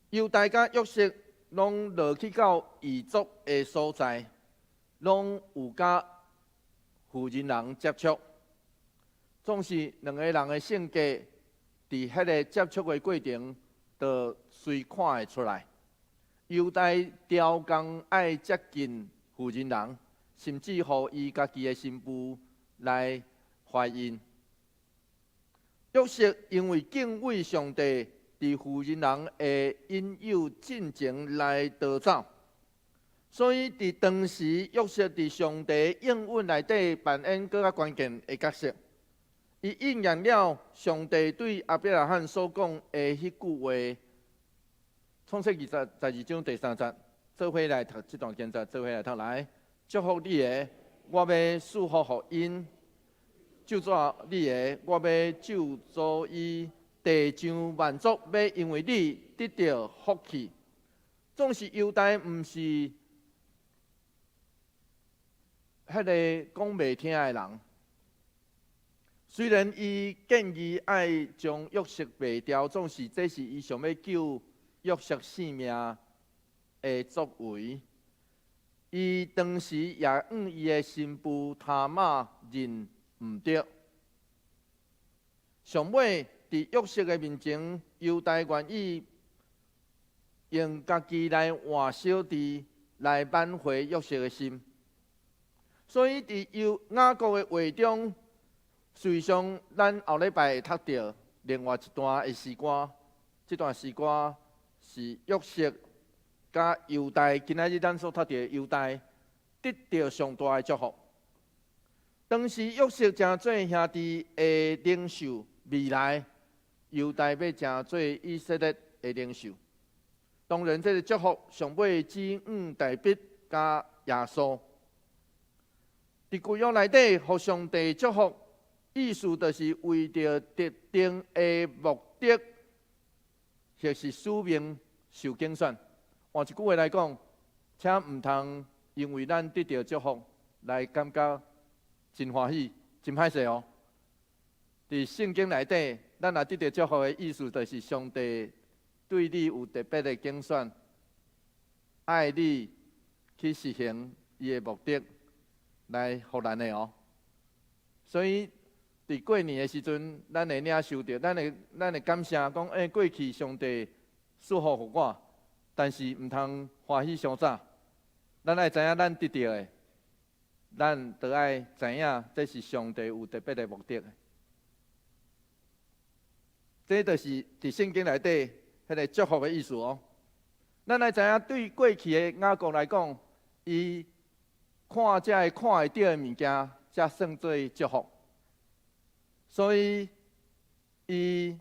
犹大甲约瑟拢落去到异族的所在，拢有甲妇人人接触，总是两个人的性格。伫迄个接触的过程，就随看会出来。犹大雕工爱接近妇人人，甚至乎伊家己的新妇来怀孕。约瑟因为敬畏上帝，伫妇人人的引诱进前来逃走，所以伫当时约瑟伫上帝应允内底扮演更加关键的角色。伊应验了上帝对亚伯拉罕所讲的迄句话，创世记12章第3节，做伙来读这段经节，做伙来读来。祝福你的，我要祝福互因；咒诅你的，我要咒诅伊。地上万族要因为你得到福气。总是犹大毋是迄个讲袂听的人。虽然伊建议爱将约瑟卖掉，总是这是伊想要救约瑟性命的作为。伊当时也伊的新妇他玛认唔对。上尾伫约瑟的面前，犹大愿意用家己来换小弟来挽回约瑟的心。所以伫雅各的话中，实际上咱后礼拜会读到另外一段的诗歌，这段诗歌是约瑟甲犹大，今仔日咱所读到的犹大得到上大的祝福。当时约瑟正做兄弟的领袖，未来犹大要正做以色列的领袖。当然，这个祝福上尾指代笔甲耶稣。伫旧约内底，互上帝祝福，意思就是为着特定的目的，或是使命受竞选。换一句话来讲，请唔通因为咱得到祝福来感觉真欢喜、真歹势哦。伫圣经内底，咱若得到祝福的意思，就是上帝对你有特别的竞选，爱你去实行伊的目的，来互咱的哦。所以伫过年的时阵，咱会领受到，咱会感谢讲，过去上帝赐福互我，但是唔通欢喜伤早。咱爱知影咱得到的，咱就爱知影这是上帝有特别的目的。这就是伫圣经内底迄个祝福的意思哦。咱爱知影，对过去的雅各来讲，伊看这会看会到的物件，才算做祝福。所以，伊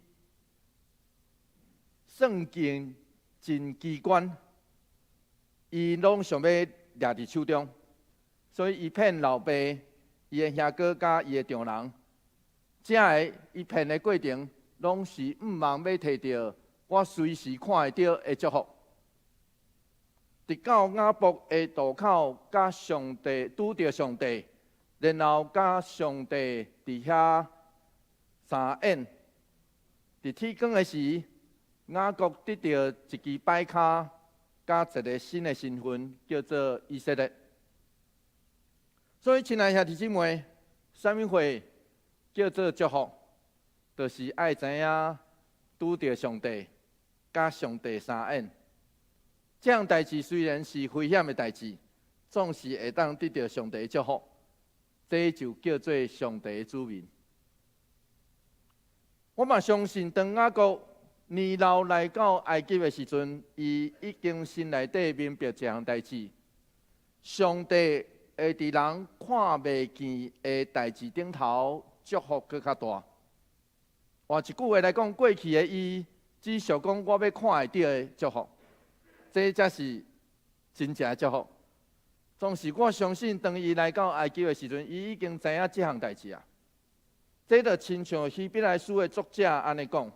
算见真机关，伊拢想要抓伫手中。所以，伊骗老爸、伊的兄哥甲伊的丈人，这个伊骗的过程，拢是毋茫要摕到我随时看会到的祝福。直到雅博的渡口，甲上帝拄着上帝，然后甲上帝伫遐相演。伫天光的时，雅各得到一支摆卡，甲一个新的身份，叫做以色列。所以，亲爱兄弟姊妹，啥物会叫做祝福？就是爱知影拄着上帝，甲上帝相演。这样代志虽然是危险的代志，总是会当得到上帝的祝福。这就叫做上帝的子民。我嘛相信，当雅各年老来到埃及的时阵，伊已经心内底明白这项代志。上帝会伫人看袂见的代志顶头祝福搁较大。换一句话来讲，过去的伊只想讲我要看会到的祝福。这才是真正的祝福。总是我相信，当伊来到埃及的时阵，伊已经知影这项代志啊。这就亲像希伯来书的作者安尼讲，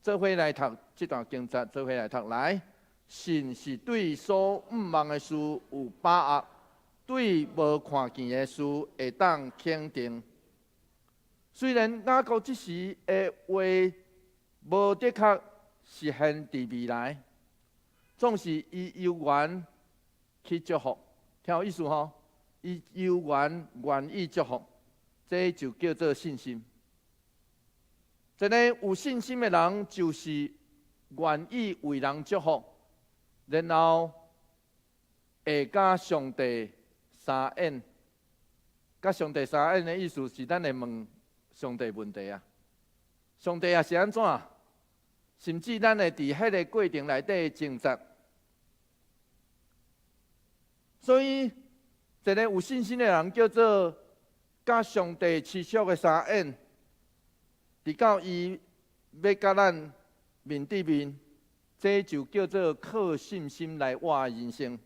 做伙来读这段经节，做伙来读来。信是对所毋望的事有把握，对无看见的事会当肯定。虽然雅各即时的话无的确实现伫未来。总是伊有缘去祝福，听有意思吼？伊有缘愿意祝福，这就叫做信心。一个有信心的人，就是愿意为人祝福，然后会甲上帝相演。甲上帝相演的意思是，咱会问上帝问题啊。上帝也是安怎？甚至咱会伫迄个过程内底挣扎。所以，一个有信心的人叫做甲上帝持续的相演，直到伊要甲咱面对面，这就叫做靠信心来活人生。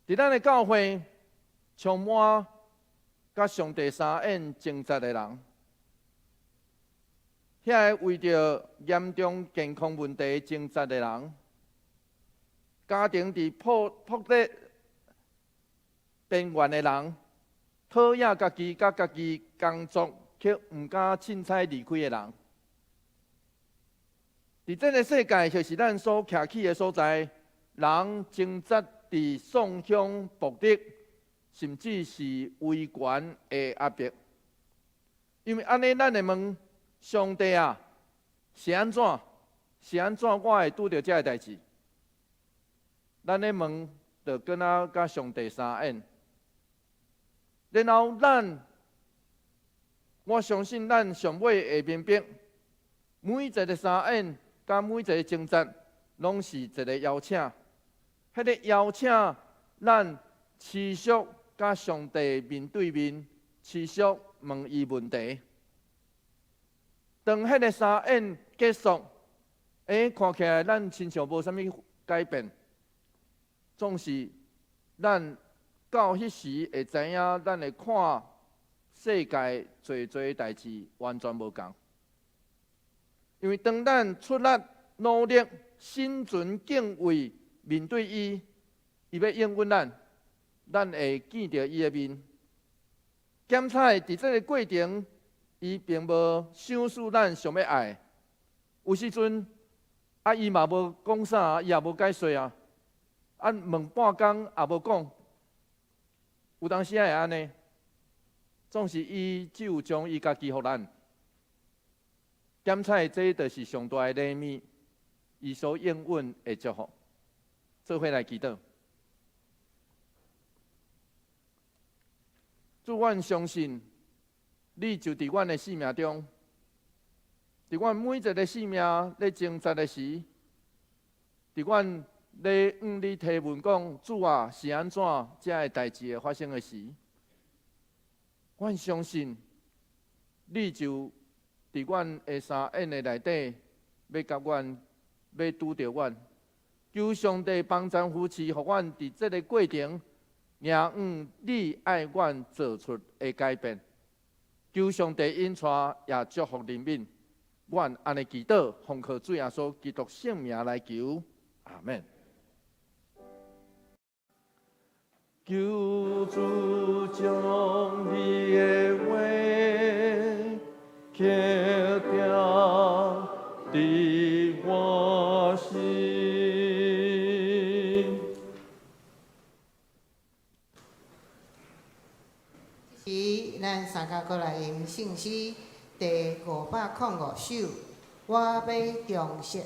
伫咱的教会，充满甲上帝相演挣扎的人，遐个为着严重健康问题挣扎的人，家庭伫破裂边缘的人，讨厌家己甲家己工作却毋敢凊彩离开的人。伫这个世界，就是咱所徛起的所在，人挣扎伫丧凶暴力，甚至是威权的压迫。因为安尼，咱会问上帝啊，是安怎？是安怎我会拄到这个代志？咱咧问，就跟甲上帝相应。然后我相信咱上尾会明白，每一个相应，甲每一个征战，拢是一个邀请。迄个邀请，咱持续甲上帝面对面，持续问伊问题。当迄个相应结束，看起来咱亲像无啥物改变，总是咱到迄时会知影，咱会看世界侪代志完全无同。因为当咱出力努力、心存敬畏面对伊，伊要应允咱，咱会见到伊的面。检采伫这个过程，伊并无赏赐咱上要爱。有时阵，伊嘛无讲啥，伊也无解说啊。问半工也无讲。有当时也会安尼，总是伊只有将伊家己互咱。检采这就是上大的礼物，伊所应允的祝福。做伙来祈祷。主，阮相信，你就伫阮的生命中，伫阮每一个生命咧挣扎的时，伫阮咧你提问讲，主啊，是安怎这个代志会发生的时，阮相信，你就伫阮的三恩的内底，要甲阮，要拄着阮。求上帝帮助扶持，互阮伫这个过程，你爱阮做出的改变。求上帝因带也祝福人民。阮安尼祈祷，奉靠主耶稣基督圣名来求，阿门。求主将你的话刻掉伫我心。是咱三甲过来吟圣诗第505首，我要重视。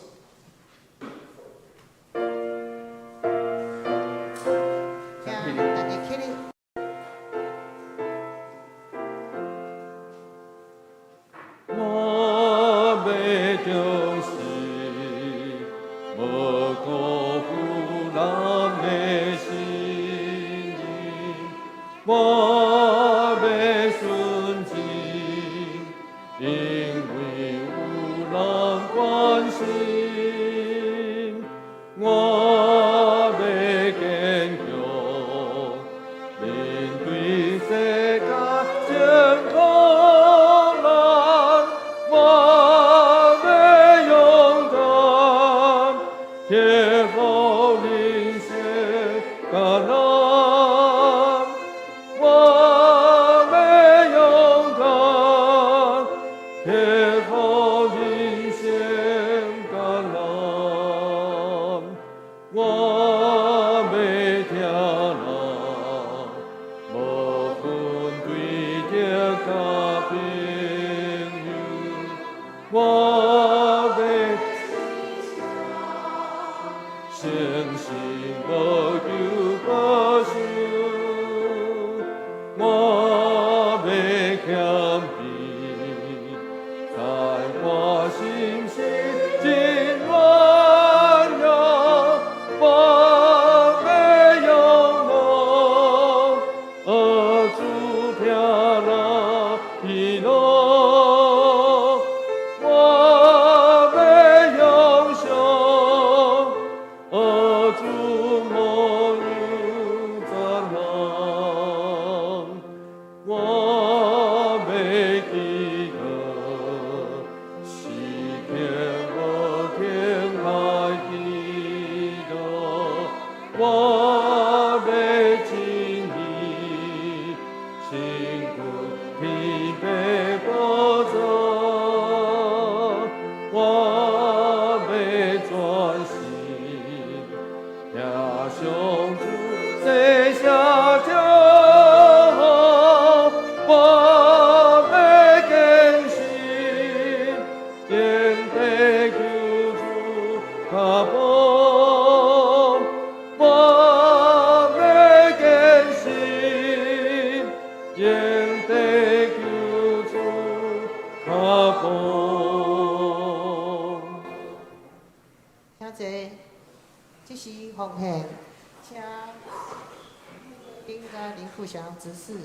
请大家起立。我要重视，无辜负咱的心意。我要顺境，因为有人关心。我要坚强，面对世界健康人。我要勇敢，贴好人生橄榄。阿公。请坐，这是奉献，请丁家林富祥执事。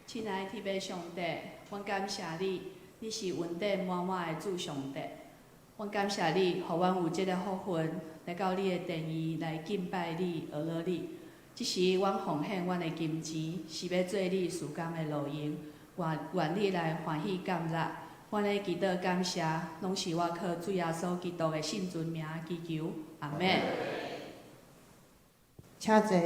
亲爱的天父上帝，阮感谢你，你是恩典满满的主上帝。阮感谢你，互阮有即个福分，来到你的殿宇来敬拜你、学了你。即时阮奉献阮的金钱，是要做你事工的路用，愿你来欢喜感谢。阮的祈祷感谢，拢是我靠主耶稣基督的圣尊名祈求，阿免。请坐。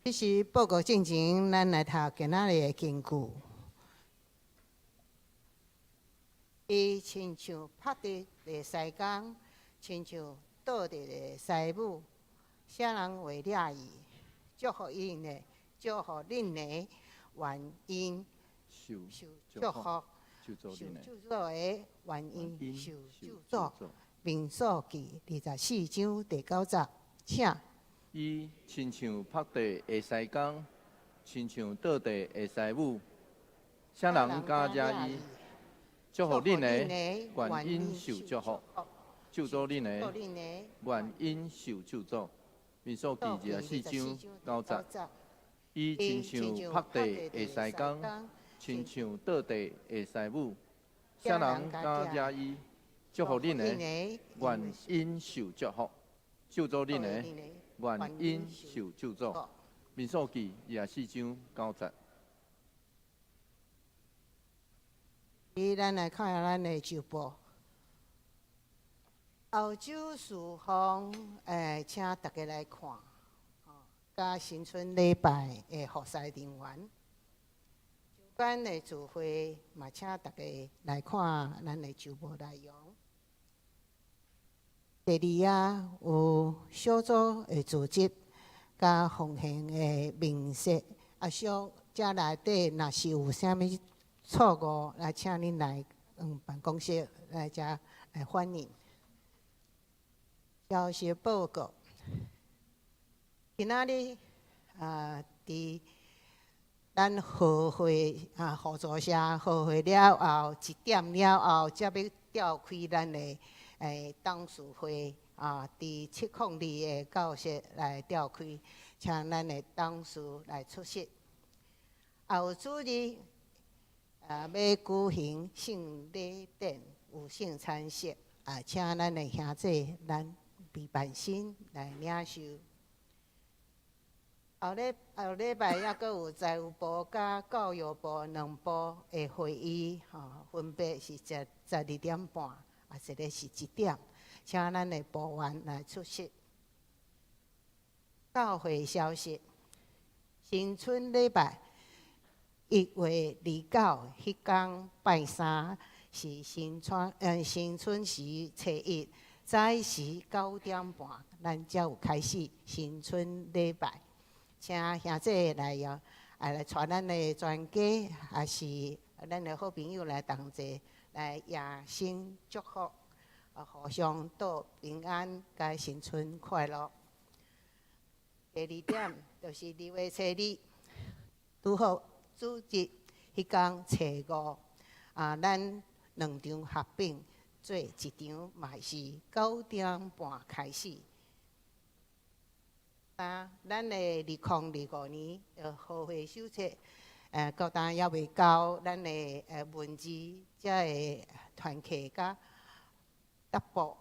这是报告进前，咱来读今仔日的经句。伊亲像拍地的西工，亲像倒地的师母，啥人为了伊，祝福伊呢？祝福恁呢？愿因受祝福，受祝福的愿因受祝福，民数记24章第9节，请。伊亲像拍地的西工，亲像倒地的师母，啥人敢惹伊？祝福恁的，愿因受祝福；救助恁的，愿因受救助。民数记24章9节。伊亲像拍地的西工，亲像倒地的师母，啥人敢惹伊？祝福恁的，愿因受祝福；救助恁的，愿因受救助。民数记24章9节。咱来看咱的周报。澳洲事奉，请大家来看，甲新春礼拜的服侍人员。咱的聚会嘛，请大家来看咱的周报内容。第二有小组的组织，甲奉献的名册，想遮内底若是有啥物错误，来请恁来办公室来遮来反映。消息报告，今仔日伫咱和会合作社和会了后，1点了后，才要召开咱的董事会伫702的教室来召开，请咱的董事来出席。后主日要举行圣礼典，有圣餐食，请咱的兄弟咱备办心来领受。后礼拜还阁有财务部甲教育部两部的会议，分别是12点半，一个是1点，请咱的部员来出席。教会消息：新春礼拜1月29迄天拜三是新春时初一，早时9点半，咱才有开始新春礼拜。请兄弟来来带咱的全家，也是咱的好朋友来同齐，来夜声祝福，互相祝平安，甲新春快乐。第2点就是2月初2，拄好主日迄天初5，咱2场合并做一场，嘛是9点半开始。咱的2025年好会手册，到当还未交咱的文字，才会团契甲答复，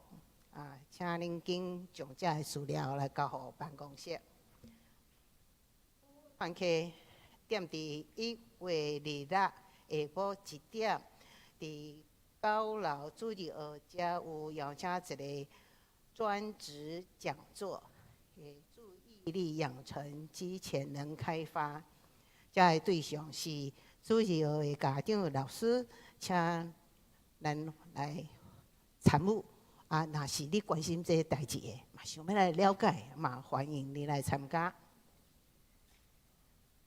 请恁紧将这个资料来交互办公室。团契点伫1月26下晡1点，伫高楼主日学，才有邀请一个专职讲座。注意力养成及潜能开发，这个对象是主日学的家长、老师，请咱来参与。若是你关心这个代志的，嘛想要来了解，嘛欢迎你来参加。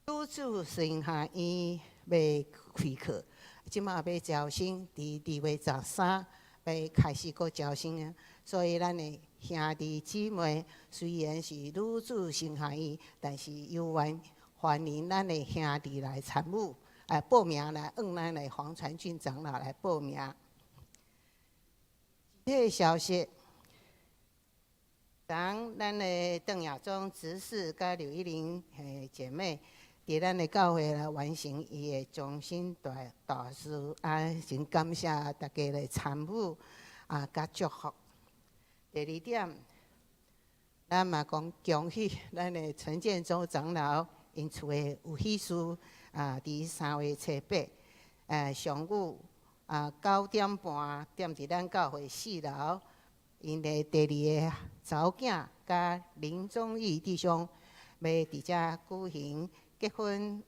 女子神学院要开课，即马要招生，伫2月13要开始个招生啊，所以咱的兄弟姊妹虽然是女子神学院，但是犹原欢迎咱的兄弟来参与，报名来，咱的黄传俊长老来报名。这个消息，咱的邓亚忠执事甲刘依玲姐妹，伫咱的教会来完成伊的终身大事，真感谢大家来参与，甲祝福。第2点，咱嘛讲恭喜咱的陈建州长老，因厝的有喜事，伫3月初8，上午9点半踮伫咱教会4楼，因的第2个查某囝甲林宗义弟兄要伫遮举行结婚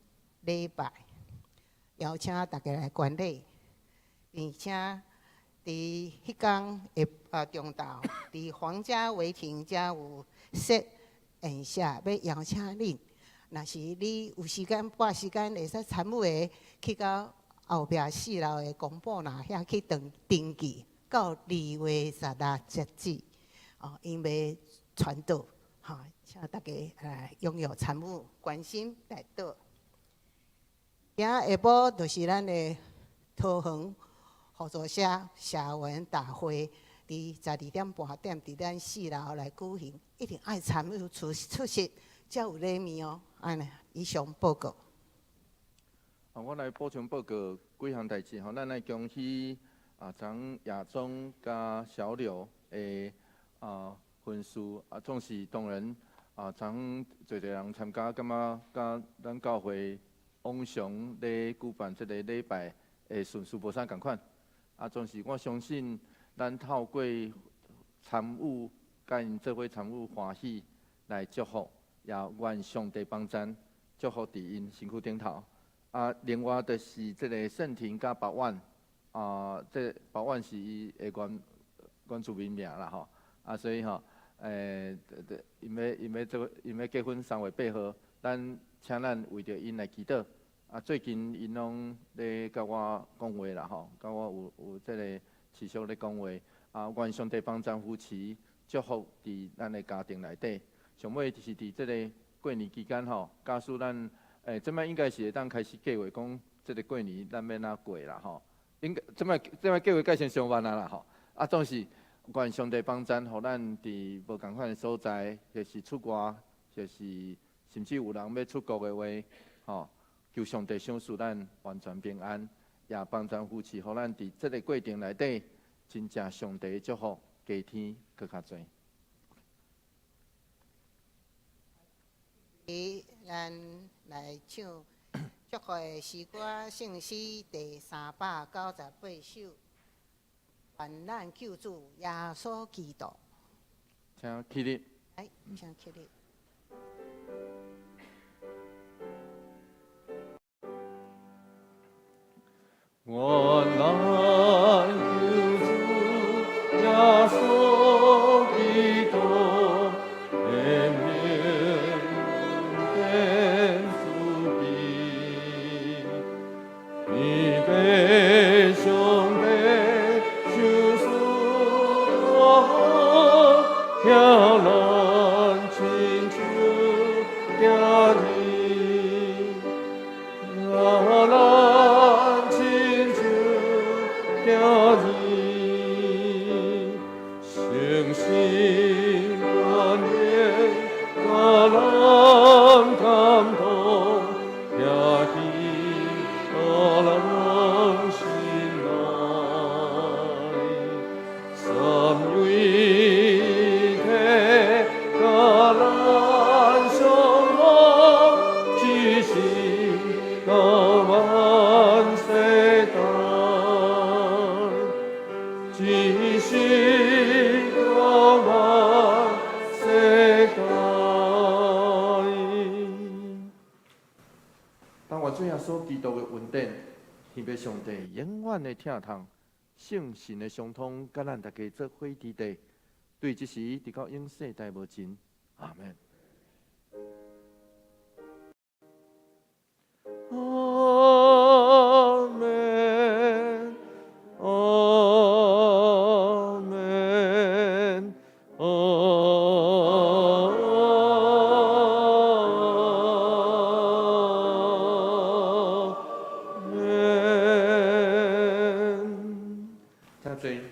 礼拜，邀请大家来观礼，并且伫迄天中昼，伫皇家维庭才有设宴舍，要邀请恁。若是你有时间、拨时间会使参与的，去到后壁4楼的公布那遐去登记，到2月16截止。因要传道，请大家踊跃参与，关心来到。今下晡就是咱的桃园合作社社员大会，伫12点半点伫咱4楼来举行，一定爱参与出席，才有礼面哦。安尼，以上报告。我来补充报告几项代志吼，咱来恭喜张亚忠甲小柳的婚事，总是当然张侪人参加，感觉甲咱教会往常咧举办即个礼拜的顺序无啥共款。总是我相信，咱透过参与，甲因做伙参与欢喜来祝福，也愿上帝帮咱祝福伫因身躯顶头。另外就是即个圣庭甲白碗，即白碗是伊的原住民名啦吼，所以吼，因要结婚3月8号，请咱为着因来祈祷。最近因拢咧甲我讲话啦吼，甲我有即个持续咧讲话，愿上帝帮咱夫妻祝福伫咱的家庭内底。上尾就是伫即个过年期间吼，假使咱即摆应该是会当开始计划讲，即个过年咱要哪过啦吼。应该即摆计划计先上万啦吼。总是愿上帝帮咱，互咱伫无共款的所在，就是出国，就是甚至有人要出国的话，吼，求上帝赏赐咱完全平安，也帮咱夫妻，互咱伫这个过程内底，真正上帝的祝福，加添搁较侪。咱来唱祝福的诗歌圣诗第398首，愿咱救主耶稣基督。请起立。来，请起立。我来救主耶稣基督的名，天主的，你被兄弟救赎我，漂亮亲像家里，漂亮。家里，星星冠冕，感人感动，也的感人心内，三位的感人相望，只是到万世代。只是到万世代。当我最耶稣基督的恩典，天父上帝永远的疼痛，圣神的相通，甲咱大家做伙伫地，对即时直到永世代无尽。阿门。阿门。阿门。请坐。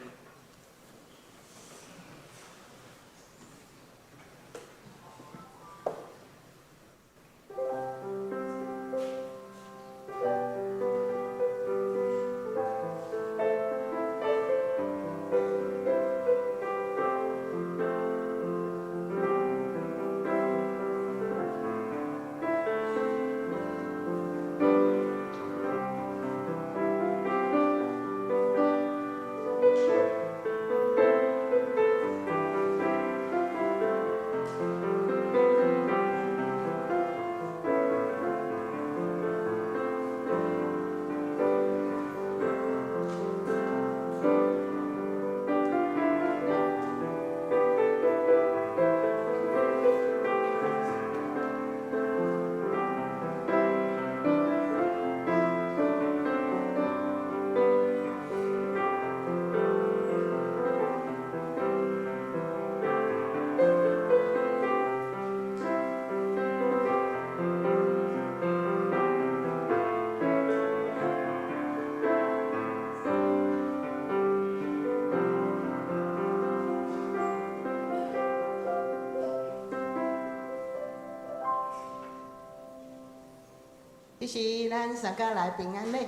这是咱三家来平安礼，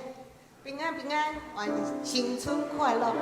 平安平安，愿新春快乐。